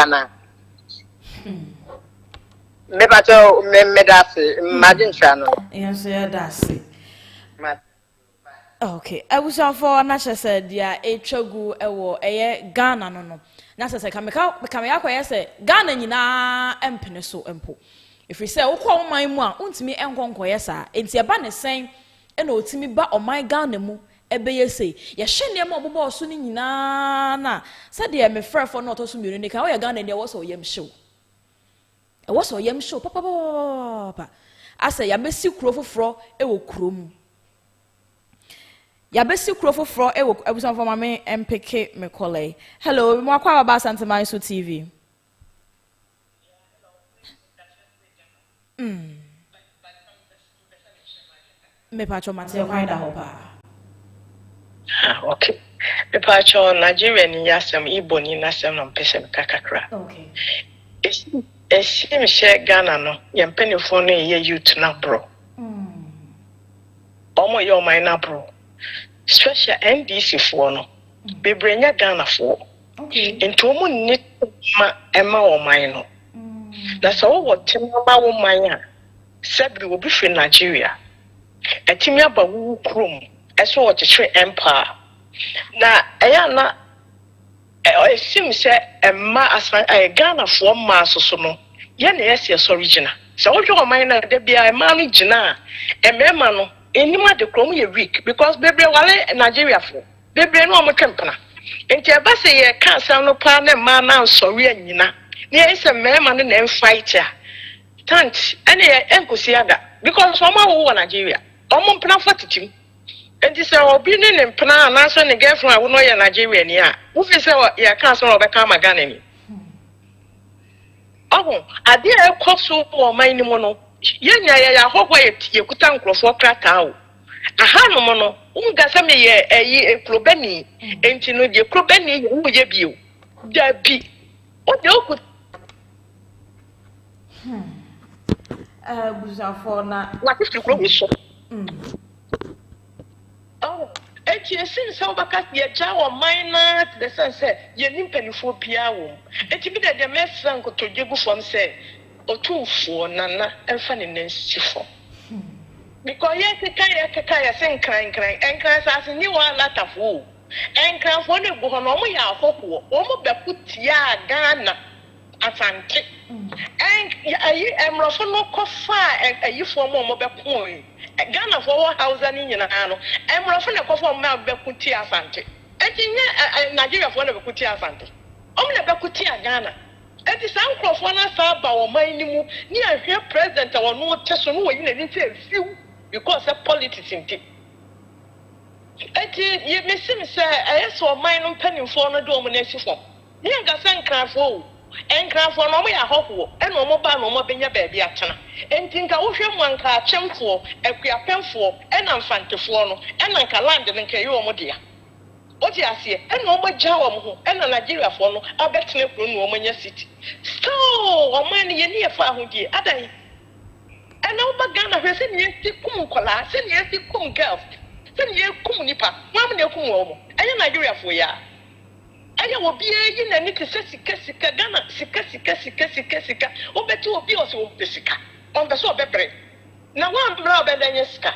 Imagine channel. Yes, that's it. Okay, I was on for Nasha said, yeah, a chogu a Ghana no. Nasa said, come out, say, Ghana na empene so empo. If we say, oh, call my one, me and conquesa, it's your banner saying, and oh, to me, but on my Ghana mu, a bay say, ya shen ya mobile soon na. Said, dear, me fair for not to communicate how your Ghana there was a yam show. It was a yam show, papa. I say, ya miss you crow for a will crum. Ya besi krofo fro ebusan for mame MPK me kole. Hello, we more about Santa Maiso TV. Me pacho mate kwai da hopa. Okay. Me pacho Nigeria ni yasem Igbo ni nasem na mpese kakakra. Okay. Esi me share Ghana no, ye mpenifo no ye youth na bro. Omo ye o man na bro. Special NDC for no. Be brenya Ghana for. Okay. Into omo ni ma ema o man no. Na so what timaba wo man a sabi wo bi fi Nigeria. Etimi aba wu krom. Eso what chire empire. Na eya na esim se emma asman Ghana for ma so no. Ye na yes original. So wo jo man na de bia emma no gina emema no enima de krom ye weak because bebre wale Nigeria for bebre no mo twempana enti aba se ye ka asam no pa na ma na nsori anyina na ese mema no na fight ya tant ene ye enkosi ada because oma wo Nigeria omo mpana fatitim enti se obi ne mpana na so ne girlfriend wo no ye Nigeria ni a wo fi se ye ka asam no be ka magana ni oh ade e koso o man ni mo no yenya ya hogwa ye kuta nkrofo krata o aha no mo no ungasa me ye eyi eklobani enti no de klobani wo ye bio da bi o de oku buza for na what if you grow so oh Esin so baka ye ja o minor the sense say ye nimpanifo bia wo. Eti bi de mess frank to jegu from say otufo nana emfa ne nansifo. Because ye keka ye sen kran as ni wa latafo. Enkranfo ne go no mo ya afofo. O mo bekutia Ghana asante. Ayi emrofo no kofa ayi fo mo bekon. Ghana for house ani nyina no emrofo ne kofa mo bekuti asante. Etinye Nigeria for ne bekuti asante. Omo ne bekuti Ghana. Eti san krofo na sa ba wo man ni mu ni ahwe president wo no teso no wo yi na ni say fiu because of politics inti. Eti ye mesim say ayeso man no mpanimfo no do mo na sifo. Ni anga san krafo enkrafo no mo ya hofo e no mo ba no mo benya ba bia atena. Enti nka wo hwe mo anka achemfo akuapemfo e na mfantefo no e na nka land no nka yi wo mo dia. Oti ase e no mo gya wo mo ho e na Nigeria fo no abetene kro no mo nya city. So o man ye ni e fa ho die adan. E na wo ba Ghana hwe se ni enti kum kola se ni enti kum girls. Se ni kum nipa mo am na kum wo mo. Enye Nigeria fo ya. Aya obi eyi na ni kese sika Ghana sika obeti obi o se o pesika on be so obebre na wan bra obedanye sika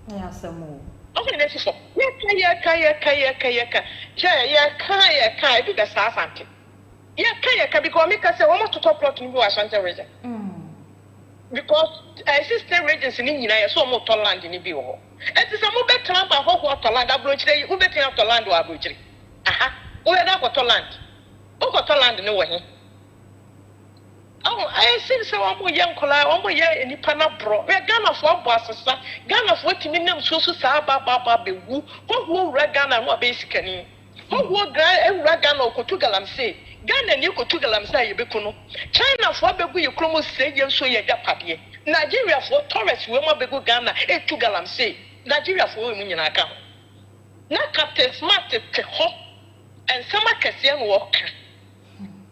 ya samo okay na sifo ye ka che bi be sa asante ye ka because me ka se wo mo to plot ni bi wa asante region because system regions ni nyina ye so mo to land ni bi wo eti se mo betra ba ho to land abrochire wo betra to land wa abrochire aha wo ya da ko to land o ko to land ni wo he I see so mo ye nkola o mo ye nipa na bro we Ghana fo bo asesa Ghana fo timi nam so sa ba bewu ho wura Ghana no be sikani ho ewura Ghana okotu galamse Ghana ni okotu galamse ye beku no China fo begu ye kromo se ye so ye japade Nigeria fo tourist we mo begu Ghana etu galamse Nigeria fo we mu nyina aka na Captain Smart te ho en sama kese no work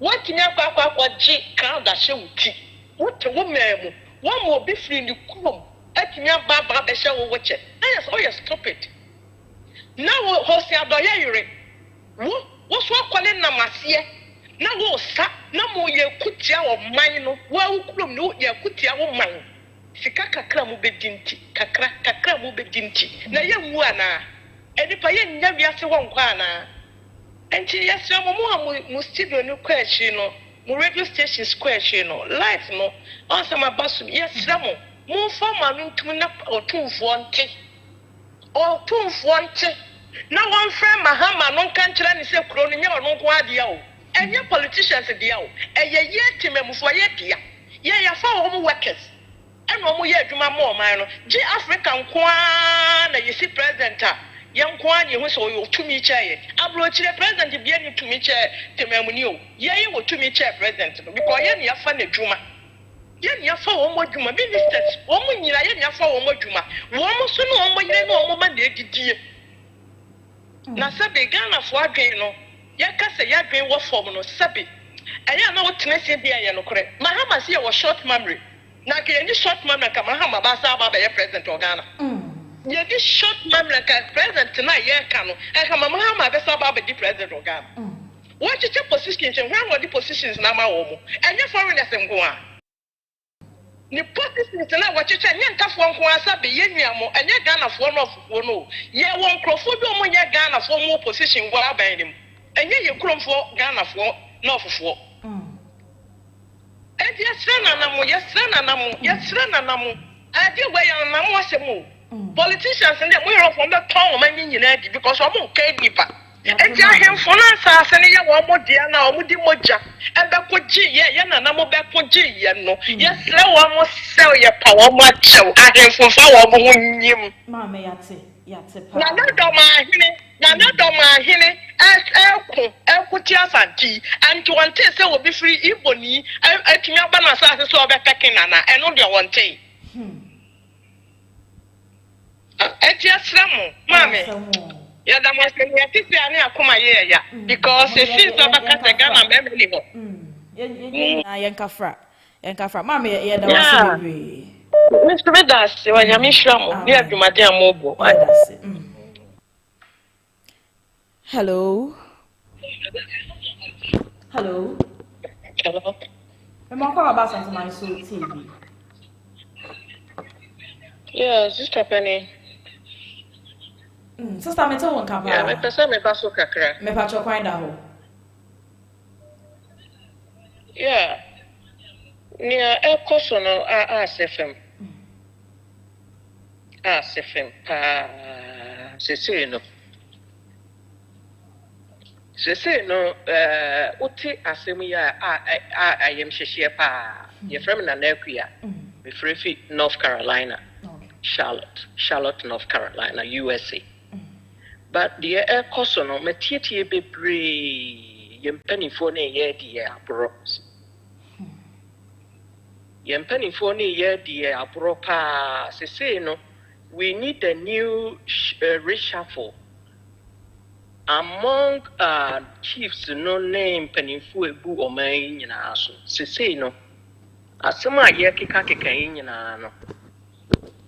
what in your papa G crowd that show tea? What a woman, one more be free in the cool. At your baba be show watch it. Yes, oh, yes, stop it. Now, Hosia Doyere. What's what calling Namasia? Now, what, sir? No more ye kutia or mine, well, no, ye kutia or mine. Sikaka cramu be dinty, kakra mu be dinty. Na ye muana. And if I ain't never yet one quana. And yes, mo studio no question no, mo radio station question no, life no, answer my bus. Yes, Ramo, mo form no ntumi na otumfo nte. Otumfo nte. Na one friend Mahama no kan kira ni se kuro no nya ono ko ade o. Enye politicians de o. Eye ye timemfo ye dia. Ye ya fa wo mo workers. Eno mo ye adwuma mo man no. G Africa nko na ye si president a young Kwan, you was all to me chair. Abroach president, be any to me chair, Temamunio. Ye were to me chair president, because yen ya funny Juma. Yen ya for one Juma ministers, woman ya for one Juma. Woman soon on my no woman dear. Na Sabi Ghana for Gano. Yakasa Yagrin was for no Sabi. I don't know what Tennessee be a correct. Mahama see was short memory. Now, can you short memory come Mahama Basa by a president of Ghana? Yeah, this short man like a president tonight, yeah, can I come Mahama be about the president of Ghana? What is your position? Where were the positions now? And your foreigners and go on. The positions tonight, what you say, young tough one who has be Yeniamo, and your Ghana for one of one. Yeah, one Crawford, one year Ghana for more position while by him. And yeah, you come for Ghana for no for. And yes, Renanamu. I did where your mom was a move. Politicians and we are from the town many united because I'm okay deeper. And ya him for us and ya one more dear now, Mudi Moja, and back with G, yeah, no more back with G, no. Yes, slow almost sell your power much. I am for our moon. Mamma Yatse, Nana Hine, as Elkutia Santi, and to one taste will be free Ebony, I can have an assassin so attacking Nana, and only one day. Etiasramu, mami. Ya da masemi atisi ani akoma ye ya because it seems abaka Ghana memeliho. Yankafra. Mami ya da masemi. Mr. Vedas, when you're Mishram, you have to Madame Mobo. Hello. Hello. Hello. I'm on call about something my soul TV. Yeah, Sister Penny. Sister, me tell one kapa. Yeah, me pesa me baso kakra. Me pa cho kwanda ho. Yeah. Nia ekoso no ASFM. ASFM pa sese no. Sese no uti asem ya ayem hyehyɛ pa. Ye from na nakuya. Me free North Carolina. Charlotte, North Carolina, USA. But the air cost no material be brave. Yempany for ne year dear abros. Yempany for ne year dear abropa. Say no, we need a new reshuffle among chiefs no name pennyfu ebu or main in aso. Say no, asema yekika kikain in ano.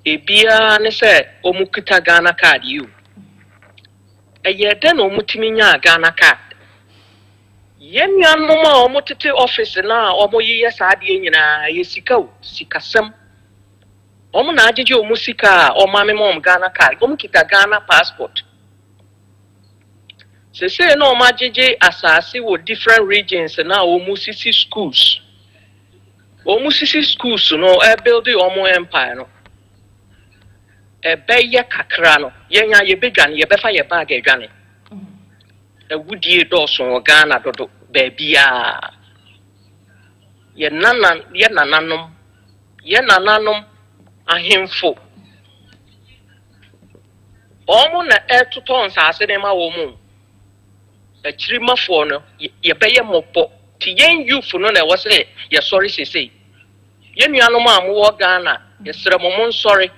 Ebia ne se omukita Ghana card you. Eye den omutimi nya Ghana card. Yen yanom a omutete office na omoyeye saade nyina ye sika o sikasem. Omo na ajeje omusika omame mom Ghana card. Omukita Ghana passport. Se no omajeje asase wo different regions na omusisi schools. Omusisi schools no e build omo empire no. Beye kakra no yenya ye bedwane ye befa ye bag edwane wudie dɔso Ghana dodo baabia ye nananom ahemfo omo na etuton saase ne ma wo mu achirimafo no ye beye mopo ti yen youth no na wo se ye sorry sese ye nuanom a mo Ghana ye sere mo sorry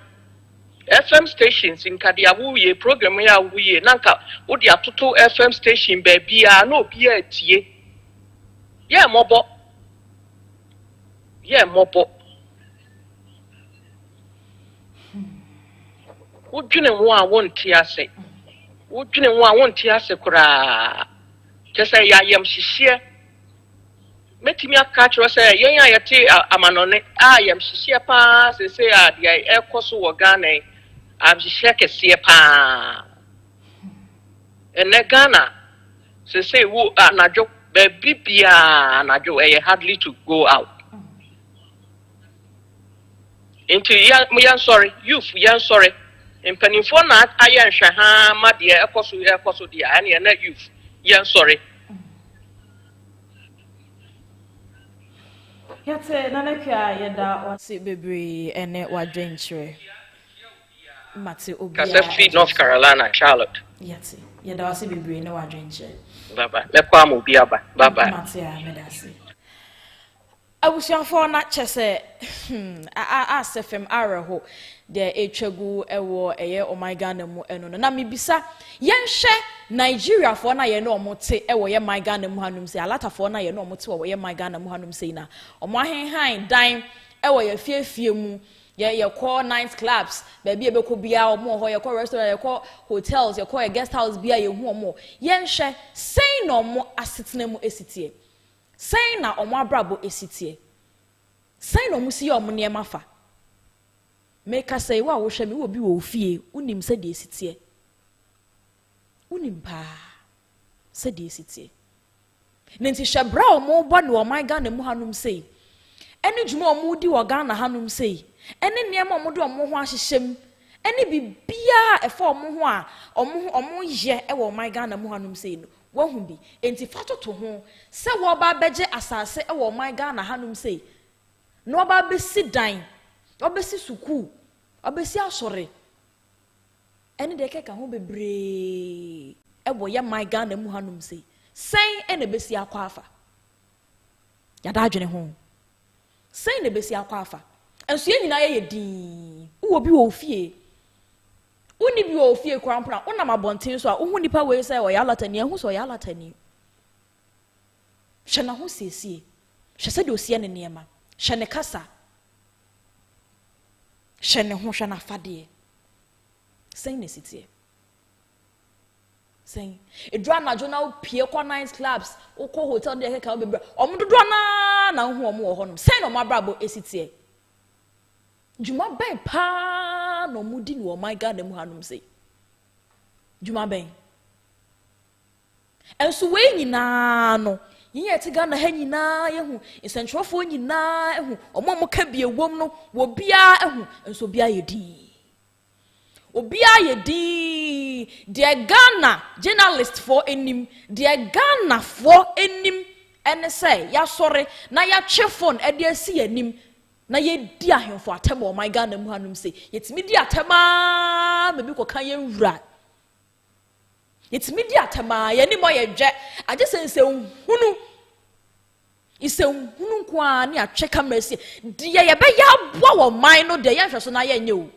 FM stations in Kadiawu program ya wuye nanka wodi atoto FM station baabia na obi atie ye mobo wodwene wo a wonte ase kura kesa ya yam hihye metimi aka kiro se yen ayete amanone yam hihye pa se a de ekoso wo Ghana abhihye kese pa ene Ghana se wo anajo bibia anajo hardly to go out into ya sorry youth ya sorry impanifo na ayen hwe ha ma de ekoso de ane na youth ya sorry yate na nakwa yeda wase bebre ene wadwenkyere mate obia Kasafi North Carolina Charlotte yate yeda wase bebre ne wadwenkyere baba mekwa mo bia ba baba mate a medase abusuafo na chese asfm areho de etwagu ewo eye Ghana mu eno na mebisa yenhwe Nigeria for na ye no omote ewo ye Ghana mu hanum se alata for na ye no omote wo ye Ghana mu hanum se na omo ahenhan dan ewo ye fiefie mu ye call night clubs baby e beko bia omo ho ye call restaurant ye call hotels ye call guest house bia ye hu omo yenhwe sei na omo asetena mu esitie sei na omo abrabo esitie sei na omo si ye omo ne mafa make us say wa wo hwe me wo bi wo fie unim se de esitie unim pa se de esitie nenti hwebra omo bo ne o Ghana mu hanum sei ene dwuma omo di wo Ghana hanum sei ene niam omo de omo ho ahyehyem ene bibia efa omo ho a omo ye e wo Ghana mu hanum sei no wahu bi enti fatoto ho se wo ba beje asase e wo Ghana hanum sei no ba be si dan obesi suku obesi asore ene de keka ho bebre e bo ye Ghana mu hanum sei sen ene besi akwa afa yada adwene ho sen ne besi akwa afa enso ye nyina ye din wo bi wo fie uni bi wo fie kwampra una mabonten so a wo nipa we say wo ya latani ehu so ya latani hwe na ho siesie hwe se de osie ne niema hwe ne kasa Shene ho hwe na fade. Sen ne sitie. Sen. Edra na jona pie kwa night clubs, ukọ hotel de keka obebra. Omdodo na hu omo wo honom. Sen no mabrabo esitie. Juma ben pa no mudi no my God dem hanum sei. Juma ben. Enso we nyina no Yin ti Ghana ha nyina yehu nsentwofo nyina ehu omo ka biewom no wo bia ehu enso bia yedi obia yedi de Ghana journalist for enim de Ghana for enim ene say ya sore na ya twefon e de asi enim na ye di ahemfo atem o my Ghana mu hanum say yetimi di atema me bi ko kan ye wura It's media tema ye ni mo ye dwe aje sense hunu ise hunu kwa ni atwe camera sie de ye be ya boa wo man no de ye hweso na ye nye o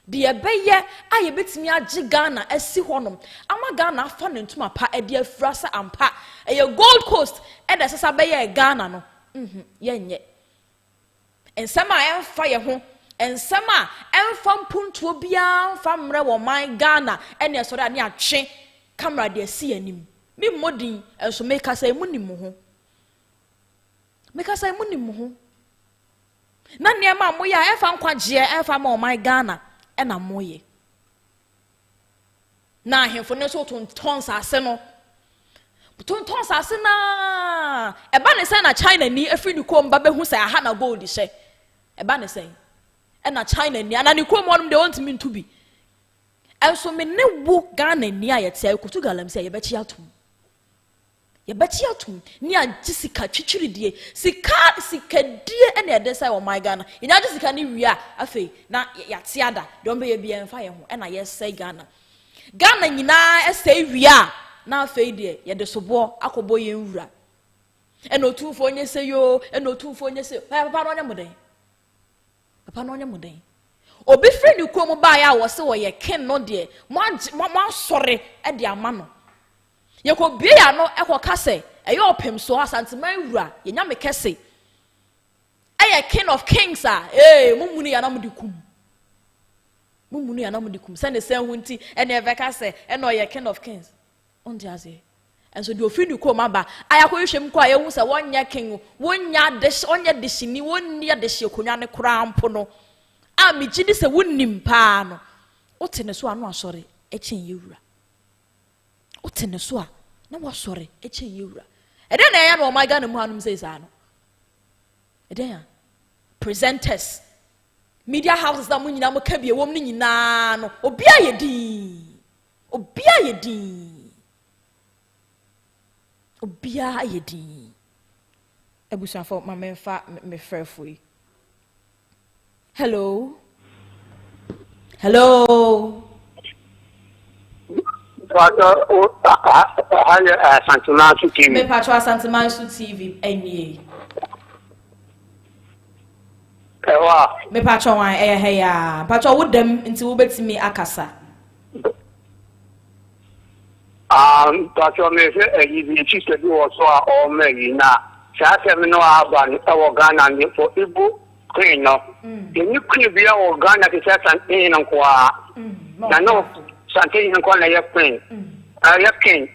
de ye be ye aye betimi age Ghana asi honom ama Ghana afa ne ntuma pa e de afrasa ampa e ye Gold Coast e de sesa be ye Ghana no ye nye ensema emfa ye ho ensema emfa mpuntuo bia emfa mre wo man Ghana ene esore ani atwe camera de si anim me modin enso me kasa emunim ho na niema moya efa nkwaje efa ma o my Ghana e na moye na ahemfo ne so tonton sase no tonton sase na e ba ne se na China ni afri ni kom ba behu se aha na gold hye e ba ne se e na China ni ana ni kom wonum de want me to be Elso me ne wo Ghana ni ayete akotu galam se ye bechi atum ni agisika twitwiri die sika die ene ede sai o my Ghana nya agisika ni wia afei na yate ada don be ye bia emfa ye ho ena ye sai Ghana nyina esai wia na afei die ye de sobo akobo ye nwura ena otumfo onye se yo papa no onye muden Obi free ni kom ba ya wo se wo ye ken no de mo asore e de ama no ye ko bie ya no e ko kase e ye opem so asanteman wura ye nya me kese e ye king of kings mumunu ya na mudi kum se ne se hunti e na eve kase e no ye king of kings on dia ze enso de ofri ni kom aba aya ko hwem ko aye hu se wonya king wonya de onye de shini wonya de hyekonwa ne krampo no mi gidi se wonnim pa no wotene so ano asore echen yewura wotene so a na wasore echen yewura ede na ya no my Ghana mu hanum say sa no ede ya presenters media houses da mu nyina mo ka biewom ni nyina no obia yedi ebusuafo mamemfa me frefui Hello. Santimansu TV. Me patwa Santimansu TV enie. Ewa. Me patwa wan ya. Patwa wodam nti wo betimi akasa. Patwa me se eyi chiste bi wo so a o me yi na. Sa se me no aba ni e wo Ghana ni for Igbo Queen no. The queen be our Ghana to set an in on qua. No, something in Kwana ya queen. Ya king.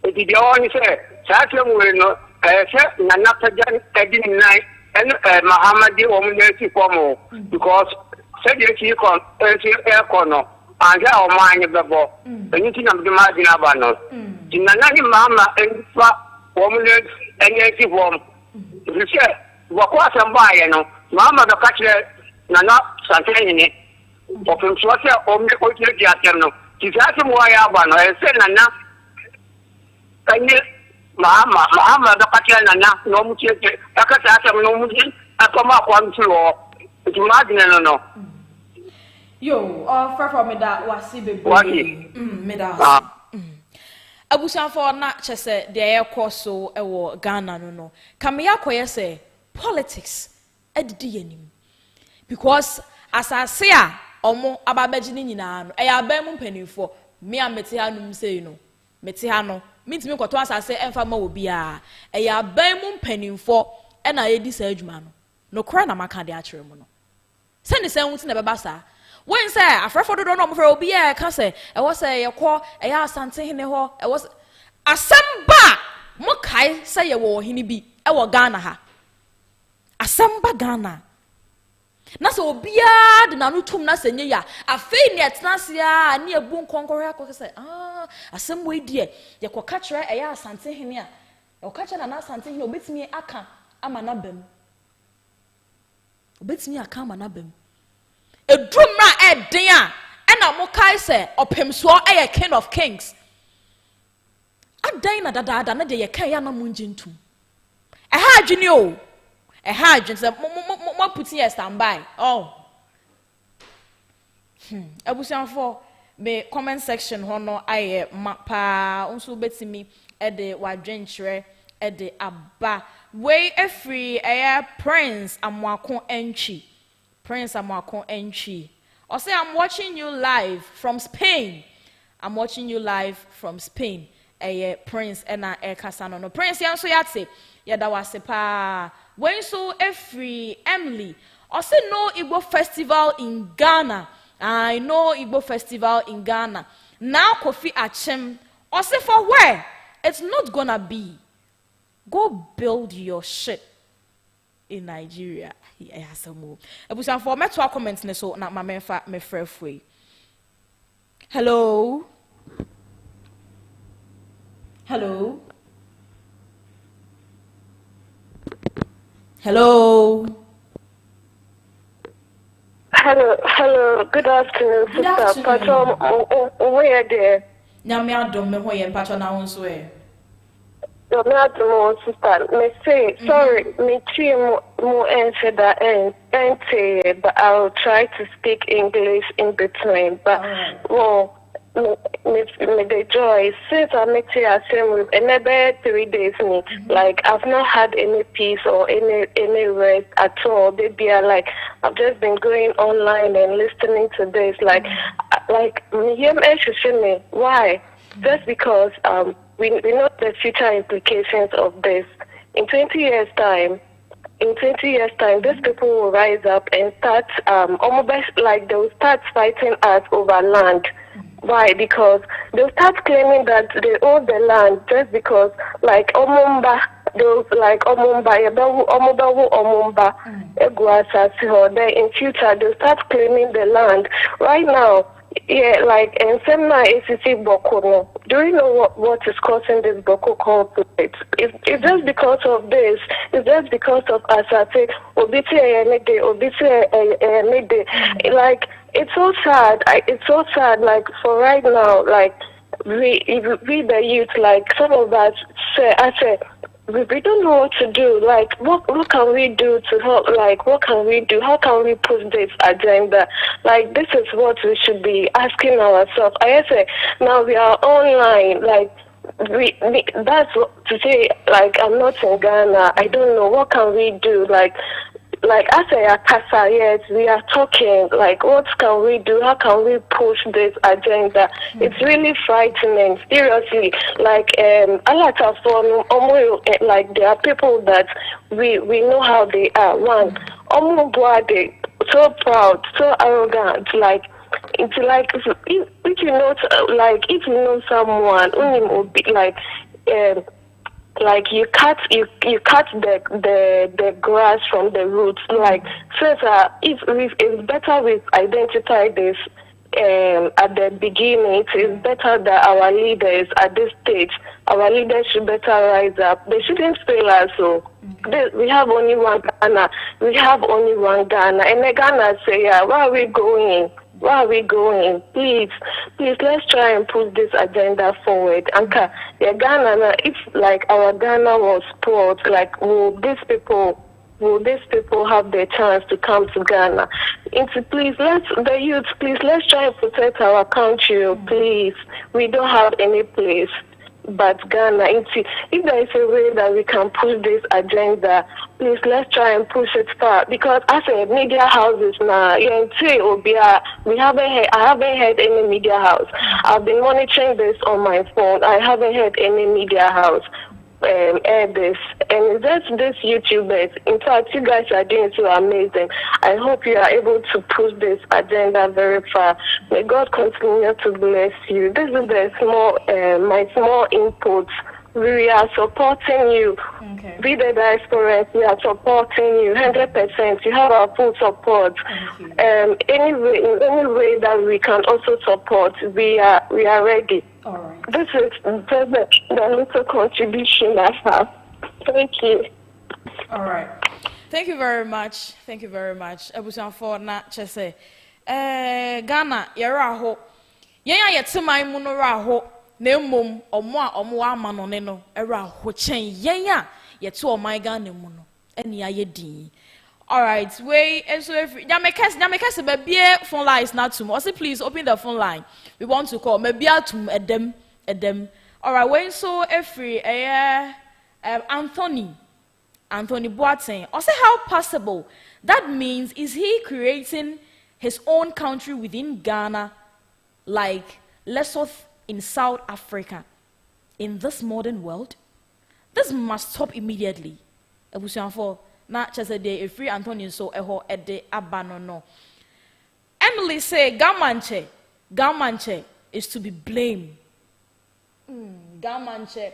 It is the only say, Saturn will no, Nanapajan, Edin night, and Mahamadi Omunesi Pomo, because said you can air corner, and our mind of the ball, anything of the margin abano. In Nanani Mama and Woman and Yesi Form. If you say, what was some buy, Mama the catcher. Nana Santini, or from Swata or Mikotiano. He's asking why I want to say Nana. Mama, the Patiana, no Muti, Akata, no Muti, I come up one to law. It's marginal, no. Yo, offer for me that was Sibi, Mida. Abusan for not just say the air course so a Ghana no. Kamiako say politics at the because as I say omo ababeji ni nyina no e ya ba mu mpanimfo me a mete hanum sei no mete ha no mitimi kwoto asase emfa ma obi a e ya ba mu mpanimfo e na yedi sa adwuma no kora na maka de akere mu no Send the same thing about Bassa. When say, I prefer to know for be a casse, I was a call, a house and saying the hall, I was a samba. Mokai say a war, he be, I will Ghana ha. A samba Ghana. Naso bia de nanu tum na senye ya afei ne atnasia ne abu nkonkore akọ say asem we die ye ko ka kire eya asante hene a ye ko kire na asante hene obetimi aka ama na bam obetimi aka ama na bam edumra eden a na mo kai say opemso eye king of kings adan na dada na de ye kan ya na mo njintum ha adwene o adwene say mo putting a standby. Oh. Abusianfo me comment section hono aye mapa unso betimi e de wadwenkyere e de aba we free Prince Amwako entry. Prince Amwako entry. I say I'm watching you live from Spain. I'm watching you live from Spain. Prince ena kasano no Prince yanso yate yada wase pa when so free Emily I say no Igbo festival in Ghana. I know Igbo festival in Ghana. Now Kofi Achem I say for where it's not gonna be. Go build your shit in Nigeria. Yeah, some more. Ebusan for me to comment ne so na ma menfa me frefwe. Hello. Hello. Hello. Hello. Good afternoon, Good sister. afternoon. Patron, where there? Nyame adom me hoye patron na wonso e. No, me adom sister. Me say sorry. Me three more answer that and but I'll try to speak English in between. But well. Me the joy since I met here with another 3 days like I've not had any peace or any rest at all. Baby, I've just been going online and listening to this like me why just because we know the future implications of this. In 20 years time, these people will rise up and start almost like they'll start fighting us over land. Why? Because they'll start claiming that they own the land just because, like Omumba, those like Omumba, Omumba, then in future they'll start claiming the land. Right now, yeah, like in Semna ACC Boko, do you know what is causing this Boko conflict? It's just because of this. It's just because of Asate, like. It's so sad. It's so sad. Like for right now, like we the youth, like some of us say, we don't know what to do. Like what can we do to help? Like what can we do? How can we push this agenda? Like this is what we should be asking ourselves. I say now we are online. Like we that's what to say. Like I'm not in Ghana. I don't know what can we do. Like as a Akasa, yes, we are talking, like, what can we do? How can we push this agenda? It's really frightening, seriously. Like, like, there are people that we know how they are. One, they so proud, so arrogant, like, it's like, if you know, like, if you know someone, like you cut the grass from the roots. Like so, it's better we identify this at the beginning. It's better that our leaders at this stage, our leaders should better rise up. They shouldn't fail us. So we have only one Ghana. We have only one Ghana, and the Ghana say, yeah, where are we going? Where are we going? Please, let's try and push this agenda forward. And Ghana, if like our Ghana was spoiled, like will these people have the chance to come to Ghana? Please, let's try and protect our country. Please, we don't have any place but Ghana. If there is a way that we can push this agenda, please let's try and push it far. Because as a media houses now, I haven't heard any media house. I've been monitoring this on my phone. I haven't heard any media house. air this. And that's this YouTubers. In fact, you guys are doing so amazing. I hope you are able to push this agenda very far. May God continue to bless you. This is the small, my small input. We are supporting you. Okay. Be the diaspora, we are supporting you 100%. You have our full support. Any way that we can also support, we are ready. All right. This is the little contribution I have. Thank you. All right. Thank you very much. Thank you very much. Ebusan for na chese. Ghana yeraho. Yenya yetimai mu no raho. Na mmom omo ama no ne no era hochen yenya yeto oman Ghana mu no ene ayedin. All right, we so every nyamekase be phone line is not too much. Please open the phone line. We want to call maybe atum edem. All right, we so every Anthony Boateng. Also, how possible? That means is he creating his own country within Ghana, like Lesotho in South Africa, in this modern world? This must stop immediately. Ebusianfo na chese de free Anthony so eho ede abano no. Emily say Gamanche is to be blamed. Gamanche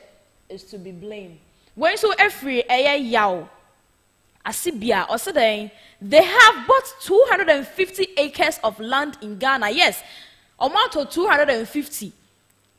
is to be blamed. When so every yaw Asibia or Sudan, they have bought 250 acres of land in Ghana. Yes, amount of 250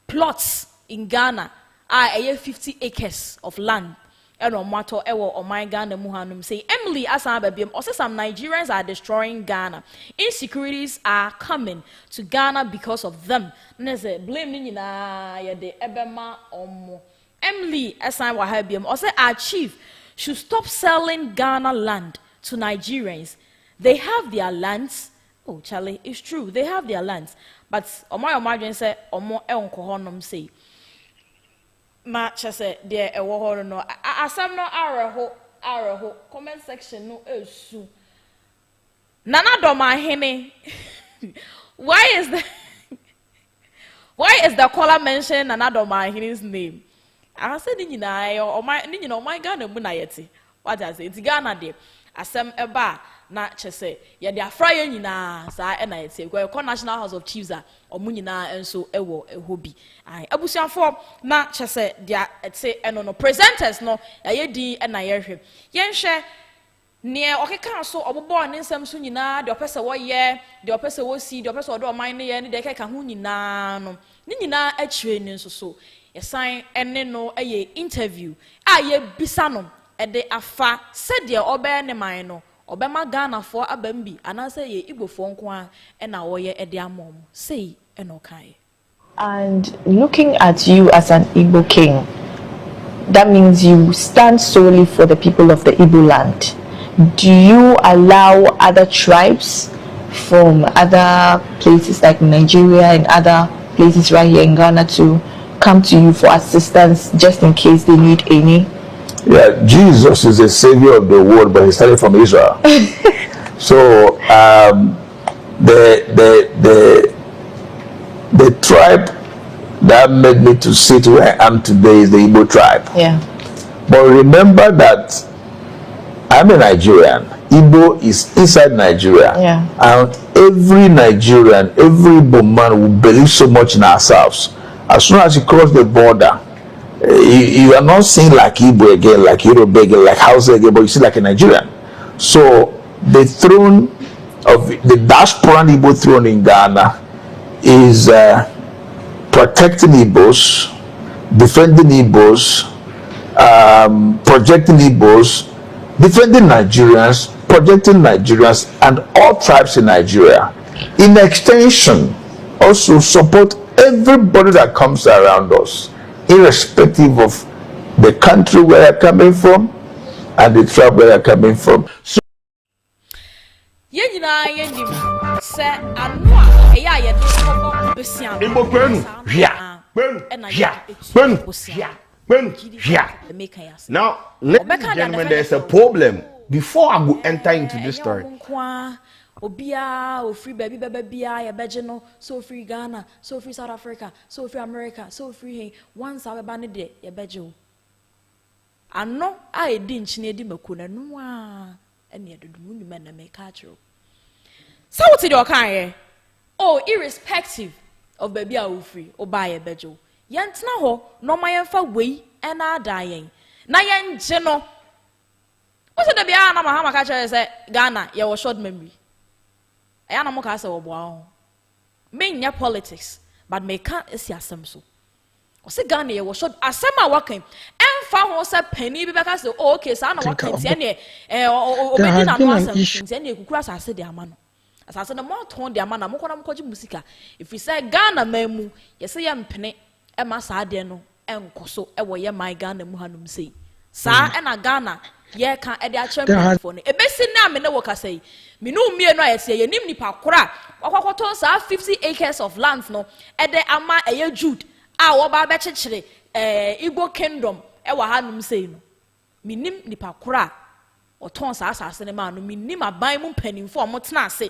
plots in Ghana are 50 acres of land. And Omato Ewo or my Ghana Muhanum say Emily Asababium also some Nigerians are destroying Ghana. Insecurities are coming to Ghana because of them. Nese blame Nina de Ebema Omo. Emily Asababium also our chief should stop selling Ghana land to Nigerians. They have their lands. Oh Charlie, it's true, they have their lands. But Omo Margin say Omo Eonkohonom say match say there a war no asam no araho comment section no esu Nana Doma Hene. Why is the caller mention Nana Doma Hene's name? I said my Ghana munayeti. What does it Ghana de asem eba na chese ya de afraye nyina sa e na yete go National House of Chiefs a omu nyina enso ewo ehobi ai abusianfo na chese dia ete eno no presenters no ya di e na yehwe yenhwe ne okeka so obobo ne nsam so nyina de opese wo ye de opese wo si de opese wo do oman ne ye ne de keka ho nyina no ne nyina akire ne nso so yesan ene no eye interview a ye bisa no e de afa se de obe ne man no Obama Ghana for Abembi, and I say Igbo for Nkwa and our Ediamom. Say Enokai. And looking at you as an Igbo king, that means you stand solely for the people of the Igbo land. Do you allow other tribes from other places like Nigeria and other places right here in Ghana to come to you for assistance just in case they need any? Yeah, Jesus is the savior of the world, but he started from Israel. So the tribe that made me to sit where I am today is the Igbo tribe. Yeah. But remember that I'm a Nigerian. Igbo is inside Nigeria. Yeah. And every Nigerian, every Igbo man will believe so much in ourselves. As soon as you cross the border, you are not seeing like Igbo again, like Yoruba again, like Hausa again, but you see like a Nigerian. So the throne of the diaspora Igbo throne in Ghana is protecting Igbos, defending Igbos, projecting Igbos, defending Nigerians, projecting Nigerians, and all tribes in Nigeria. In extension, also support everybody that comes around us, irrespective of the country where they're coming from and the tribe where they're coming from. So now, ladies and gentlemen, there's a problem. Before I go enter into this story, Obia, free baby, ya bejeno, so free Ghana, so free South Africa, so free America, so free once I banned it, ya bejo. ano a edi nchine di mako na no a ene dodomu ni na make achiro so what did you kan oh irrespective of baby a wo free obaye bejo yentna ho no mayenfa wei ena adayen na yenje no what's the bia na mahama ka chere say Ghana ye was short memory eya na mo ka say wo boa me nya politics but me ka esi asem so o say Ghana ye was short asem a wakan emfa ho say pani bi beka say oh okay sa na wakan tie ne o be di na no asem tie ne ekukura asase de ama no asase no mo ton de ama na mo kona mo koji musika if we say Ghana mamu ye say ye mpene e ma sa de no enkoso e wo ye my Ghana mu hanum sei sa e na Ghana ye kan e de a champion for no e be si na me ne wo ka say me no mie no ayese ye nim nipa kora wakwakoto sa 50 acres of land no e de ama eye Jude a wo ba be chechire Igbo kingdom e wa hanum sei no me nim nipa kora oton sa asase ne ma no me nim aban mu mpanimfo mo tena ase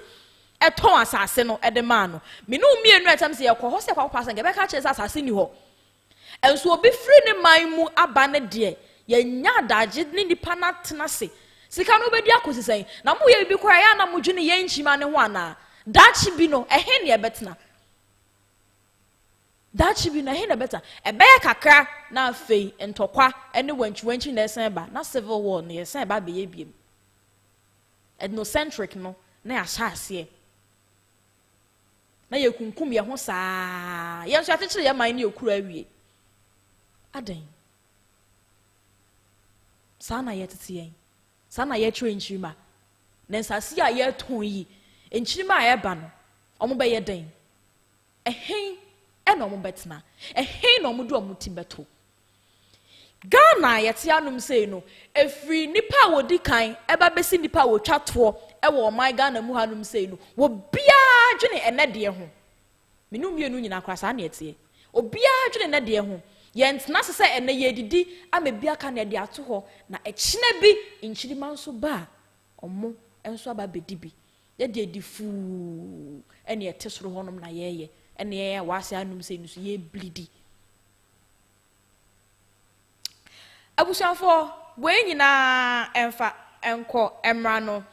e ton asase no e de ma no me no mie no etam se ye kɔ ho se kwa pasa nge be ka chire sa asase ni ho enso obi free ne man mu aba ne de ye nya daje ni nipa na tena se sika no be di akosi sen na mo ye bi kora ya na mo dwene ye nchima ne ho ana dachi bi no ehe ne ebetena dachi bi no ehe ne beta ebe kakra na afei ntokwa ene wanchi na esen ba na civil war ne esen ba be ye biem ethnocentric no na ya hyase na ye kunkum ye ho saa ye nso atechire ye man ne okura awie adan sana ye tete yen sana ye twe nchirima na nsase a ye ton yi nchirima a ye ba no omo be ye den ehen e na omo betena ehen na omo do omo ti beto Ghana ye te anum sei no efri nipa wodi kan eba besi nipa wo twato e wo my Ghana mu hanum sei no wo bia dwene ene de ho menu mienu nyina kwasa na ye te obia dwene ene de ho yentna se ene ye didi amebia ka na de ato ho na ekine bi nchirima nso ba omo enso aba bedi bi ye de difu ene ye tesoro honom na ye ene ye wase anum sei no so ye blidi abusanfo we nyina emfa enko emra no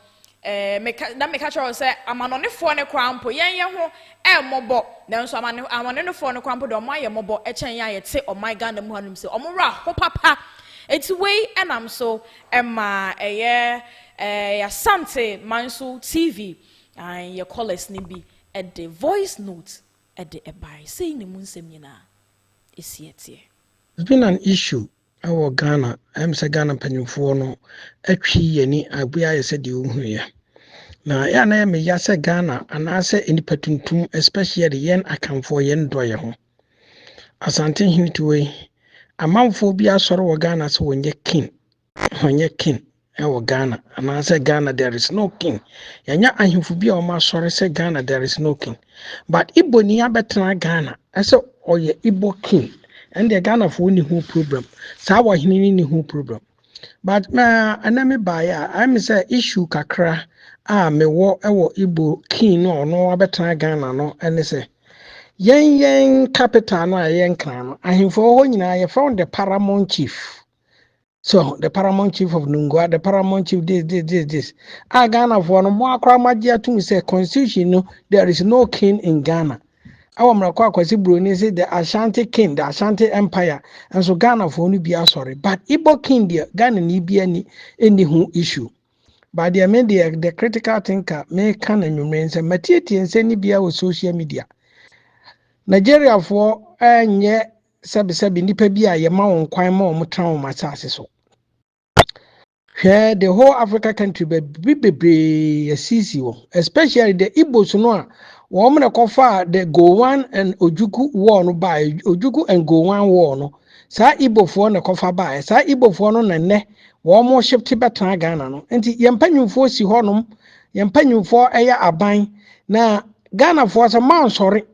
meka choro se amanonefo ne kwampo yen ye ho emmobo nanso amanonefo ne kwampo de omo aye mobo echen ya ye te oman Ghana mu hanum se omura ho papa eti we enam so emma eye ya Sante Manso TV and ye callers ni bi at the voice note at the ebai say ni mu nsem nyina esietie. It's been an issue our Ghana say Ghana panyimfo no atwi yeni abuya ye se de ohuye na ya na me ya se Ghana anase enipa tuntum especially yen akamfo yen doye ho asante hintuwe amamfo bi asoro wo Ghana so wonye king wo Ghana anase Ghana there is no king yanya ahimfo bi o ma soro se Ghana there is no king but Igbo ni abetena Ghana ese oye Igbo king and the Ghana for any who problem. So wa hini ni who problem. But aname baya I'm say issue kakra me wo ewo Igbo king no abetena Ghana no and say yen capital no yen kan no ahimfo ho nyina ye found the paramount chief. So the paramount chief of Nungwa, the paramount chief this. Ghana for no more akra magia to say constitution no there is no king in Ghana. Our Mrakwa kwasi Bruni say the Ashanti king, the Ashanti empire, and so Ghana for only be sorry. But Igbo king there, Ghana ni be any who issue. But the media, the critical thinker, may can and remains a material and send be with social media. Nigeria for ye sabi nipa bi a ye ma won kwan ma o tran o masase so. Here the whole Africa country be especially the Igbos no woman kofa the Gowan and Ojuku war no by Ojuku and Gowan war no sa Igbo for na kofa by sa Igbo for no na ne wo mo shift betan Ghana no enti yempanyumfo si honom yempanyumfo eya aban na Ghana for some man sorry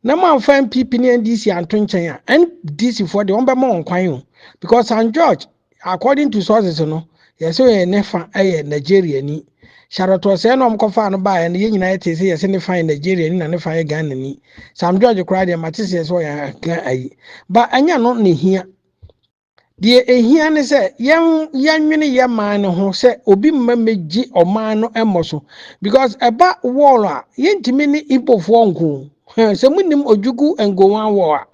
na man fan PP ni NDC anto nchen a NDC for the one be man kwan because St George according to sources no yes we nefa Nigeria ni Sharato say no mkofa no ba and ye nyina te say yes ne fine Nigeria ni na ne fine Ghana ni Sam George cry dem matise so ya kan ayi ba anya no ne hia Die ehia ne se yanwene ye man no ho se obi mmamegi oman no emoso because eba wall a yentimi ni ibofo nko se munim ojugu engowan wall a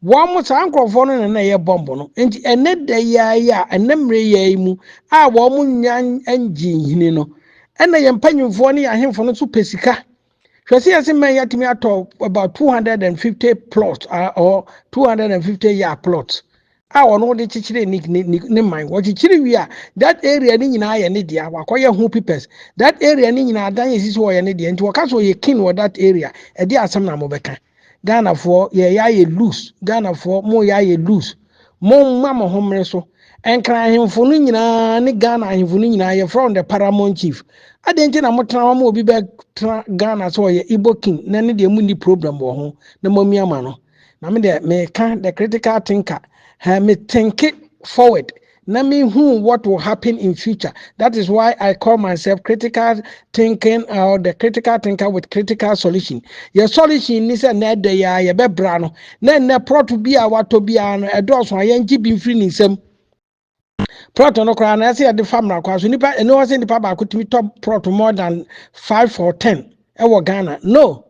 wo mo san krofo no na ye bombo no enti ene da ya enemre ya mu a wo mo nyan anji hini no ena ye mpanyimfo ne ahemfo no so pesika hwese yesi men yatimi ato about 250 plots or 250 year plots. I no de chichire ni man wo chichire wi a that area ni nyina ye ne dia wakoye ho papers that area ni nyina dan yesi wo ye ne dia nti waka so ye kin wo that area e dia asem na mo beka Ghana for ye loose Ghana for mo ye loose mo mama homre so enkra hemfo no nyina ne Ghana hemfo no nyina ye from the paramount chief adenje na mo tena mo obi be Ghana so ye Igbo king na ne de mu ni problem wo ho na mo miama no na me de me kan the critical thinker me think it forward. Let me who what will happen in future. That is why I call myself critical thinking or the critical thinker with critical solution. Your solution is a net de ya be brano. Ne pro to be a what to be an a dos one yenji be free in some proto no crown. I say at the farmer class. Nipa and no was in the papa could be top proto more than 5 or 10. Ewa Ghana. No.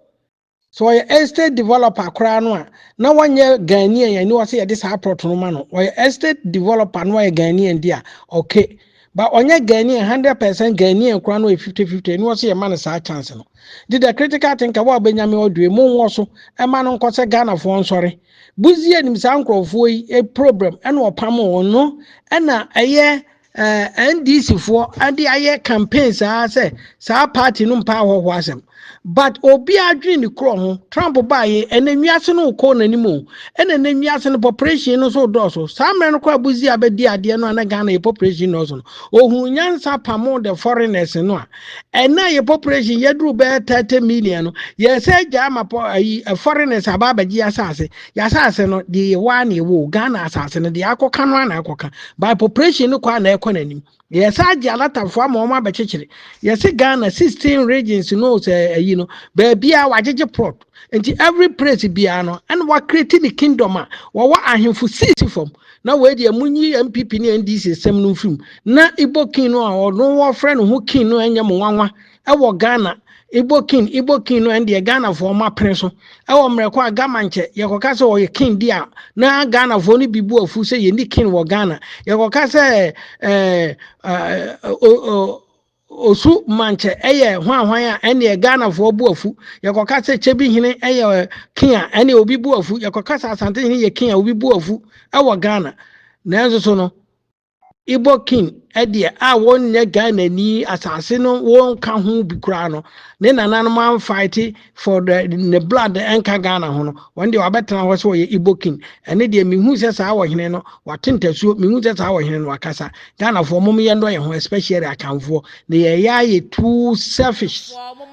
So your estate developer crown na one year Ghanaian and you say this approach no man or your estate developer no Ghanaian dear okay but on your Ghanaian 100% Ghanaian crown with 50-50 and you say a man is a chance no did the critical think about Benjamin or do more also a man on cause Ghana for sorry Buzi and his uncle for a problem and what pamo no and a year NDC for and the aye campaigns I say sa party no power was him. But obi adwin ni kro ho Trump bae ene nwiase no ko nanimo ene ne nwiase no population no so do so samre no kwa buzi abedi ade no na Ghana ye population no so no ohun nyansa pamo the foreigners no a ena ye population ye duru be 30 million no ye say jama foreigners ababaji asase ya asase no de wa na wo Ghana asase no de akoka no na akoka by population no kwa na ekonanim yes I jalata for ma ba chechire yes Ghana 16 regions no say you know baby a wajeje plot and every place bia no and wa create the kingdom a wa ahemfo sisi form na we de munyi MPP ni NDC sem no film na Igbo king no a no wo friend who king no enya mo wanwa e wo Ghana Igbo king no and the Ghana for ma prenso e wo mreko agamanche ye koka se wo ye king dia na Ghana for ni bibu afu se ye ni king wo Ghana ye koka se osu manche eye hwan a ene Ghana for bu afu ye koka se chebi hine eye king a ene obi bu afu ye koka se asante hine ye king a obi bu afu e wo Ghana na enso so no Igbo king ede a won ne Ghana ni asase no won ka ho bi kura no ne nananom man fight for the blood enka Ghana ho no won de wabetena ho so ye Igbo king ene de mihu se sa wo hene no watentasuo mihu se sa wo hene no akasa Ghana for mom ye ndo ye ho especially akanfo ne ye too selfish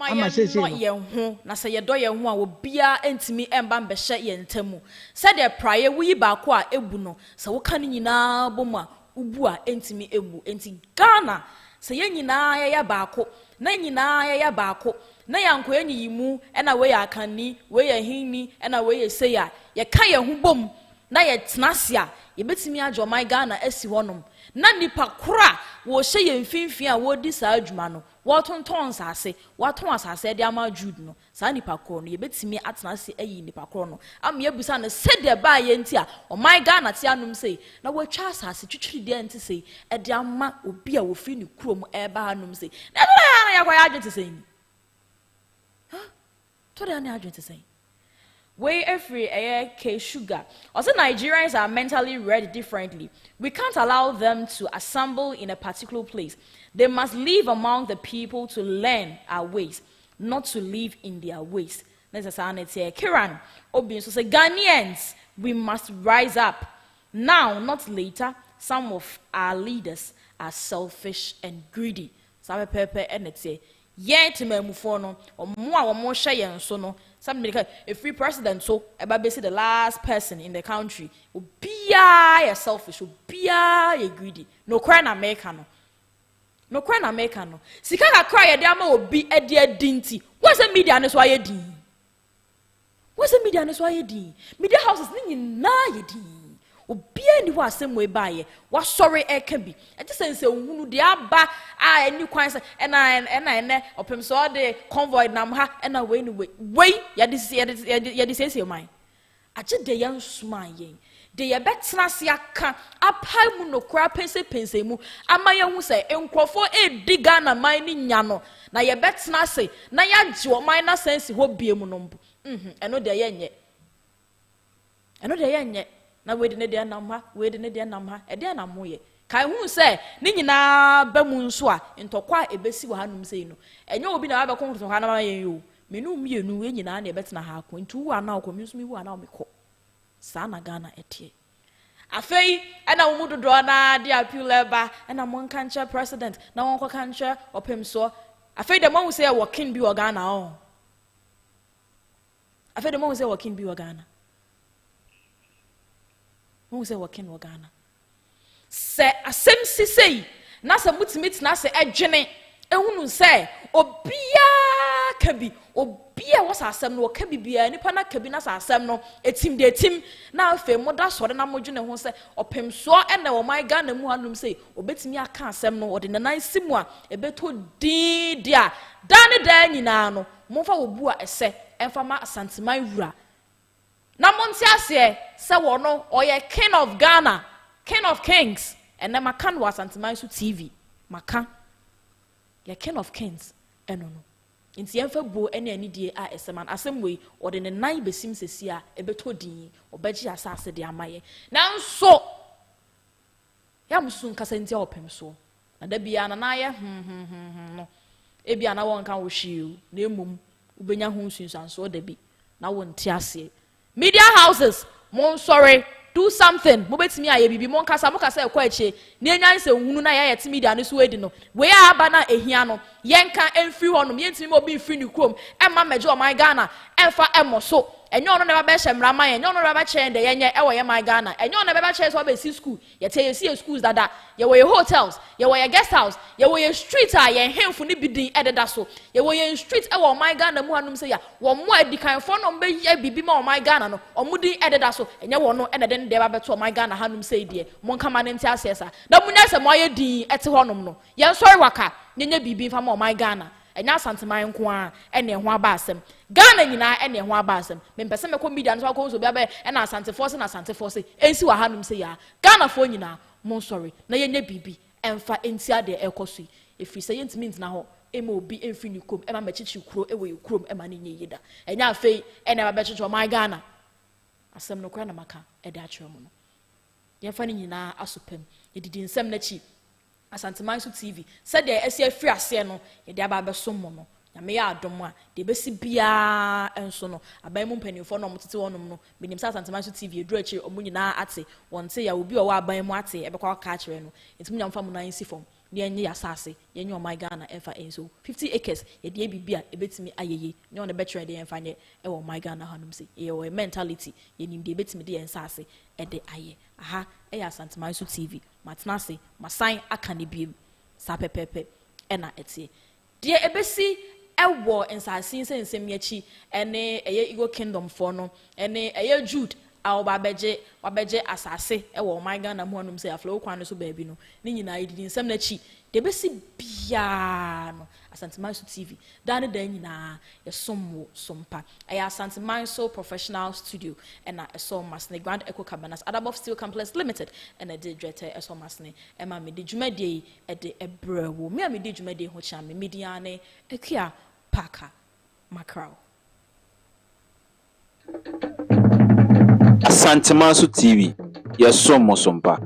ama se no ye ho na se ye do ye ho a obia entimi emba mbehye ye ntamu se de praye wuyi ba ko a ebu no se wo kan nyina boma ubua entimi ebu enti Ghana se ye nyina ya baako na nyina ya baako na yanko enyi mu ena we ya kanni we ya hinni ena we ya seya ye ka ye hu bom na ye tenase a ye betimi ajo my Ghana asi honom na nipa kura wo hye ye mfimfin a wo di sa adwuma no wo tonton sase wo ton asase de ama Jude no sa nipa kro no ye betimi atenase ayi nipa kro no am ye busa no se de ba ye nti a o my Ghana ti anum sei na wo twa asase twitwiri de nti sei e de ama obi a wo fi ni krom e ba anum sei na ya kwa ya adwete sei ha to de na adwete sei way every K sugar. Also, Nigerians are mentally read differently. We can't allow them to assemble in a particular place. They must live among the people to learn our ways, not to live in their ways. Necessarily, Kiran, Obin, so say Ghanaians, we must rise up now, not later. Some of our leaders are selfish and greedy. Sabe pepe and it's a yet memufono or more share so no. Something like a free president, so about basically the last person in the country will be a selfish, will be a greedy. No crying Americano. No crying Americano. Sikaka cry a dama will be a dear dinty. What's the media and why you ding? What's the media and why you ding? Media houses ninging na ye ding. obia ni ho asem we baaye wa sorry e ka bi e just say ohunu de aba a eni kwan say ene opem so de convoy nam ha ena we ni we ya de say man aje de yan suma yen de ye betena se aka apai mu no kra pense mu amaye hu say enkrofo edi Ghana man ni nya no na ye betena se na ya gye o man na sense ho bie mu no mbu eno de ye nye na we de ne de nam ha we de ne de nam ha e de nam ho ye kai hu say ni nyina ba mu nso a ntokwa ebesi wa hanum sei no enye obi na ba konto ha na ma ye yo menu mienu we nyina na e betena ha ko ntu wa na ko mi so mi wa na o me ko sana Ghana etie afei ena wo mudodo na de appeal ba ena mon kanche president na won ko kanche opem so afei de mo say working bi o Ghana o afei de mo say working bi o Ghana mo say working o Ghana se asem sisei na se mutimit na se edwene ehunu se obia kabi obia wasa asem no ka bibia nipa na kabi na sa asem no etim de etim na afa moda sore na modwene ho se opem so ene wo my Ghana mu hanum se obetimi aka asem no ode nanan simu a ebeto dia dane da nyina no momfa obu a ese emfa ma asanteman wura na monti ase se wo no oye king of Ghana, king of kings ene maka no asanteman so TV maka ya king of kings eno no nti yemfa bo ene ani die a eseman asemwe ode ne nan besim sesi a ebeto din obaji asase de amaye nanso ya musun kasa nti opem so na da bia na naye no e bia na won kan wo hwiu na emum ubenya hu sunsanso da bi na won ti ase media houses mon sorry do something mo betimi aye bibi mon kasa mo kasa ekwa eche na enyan se hunu na ya yeti media no so edi no we aba na ehia no yenka emfiri honum yentimi mo bi mfiri ni krom emma meje o my Ghana emfa emoso enye ono na ba be hye mrama enye ono na ba che de yenye ewo ye my Ghana enye ono na ba che so ba si school yete ye si schools dada ye wo ye hotels ye wo ye guest house ye wo ye street a ye hemfu ni bidin ededa so ye wo ye street ewo my Ghana mu hanum se ya wo mo adikan fo no be ye bibi ma o my Ghana no omudi ededa so enye wo no ene de ba beto o my Ghana hanum se die mon kama ne nti asesa na munya se mo ye din ete honum no ye sorry waka nyenye bibi fa ma o my Ghana enya santeman nko a ene ho aba asem Ghana nyina ene ho aba asem mempese me ko media no ko so bia be ena asante force ensi wa hanum se ya Ghana fo nyina mon sorry na yenye bibi emfa enti ade ekoso efi se yentimi ntina ho ema obi emfi ni kom ema mechichi kuro ewe yekrom ema ne nye yeda enya afei ene ba bechichi o my Ghana asem no kra na maka ede a kyerɛ mu no yemfa ni nyina asopem yedidi nsɛm na chi asanteman so TV said de esi afiri ase no ye de aba besom mo no nyame ya adom a de besi bia enso no aban mu mpanimfo no motete wonom no benim sa asanteman so TV eduru achi omu nyina ate wonte ya obi o wa aban mu ate ebekwa ka kyerɛ no entimu nyamfa mu nan si fom de enye ya sase yenye o my Ghana enfa enso 50 acres ye de bibia ebetimi ayeye ne on the betre de enfa nye e wo my Ghana hanum se ye wo mentality ye nim de ebetimi de ensase e de aye aha e ya asanteman so TV matna se masan aka ne biem sa pepepe e na etie de ebesi ewo ensase nsensem yachi ene eye Igbo kingdom for no ene eye Jude a wabeje asase ewo my Ghana mu anum se aflo kwan so baabi no ni nyina yidi nsem na chi de besi bia no asanteman so TV dan da nyina yesomwo sompa aya asanteman so professional studio ena eso masne Grand Echo Cabanas Adabov Steel Complex Limited ena de dwete eso masne ema me de dwumade e de ebrewo me me de dwumade ho cha me media ne ekia paka macro Santimanso TV, yes, so mosompa.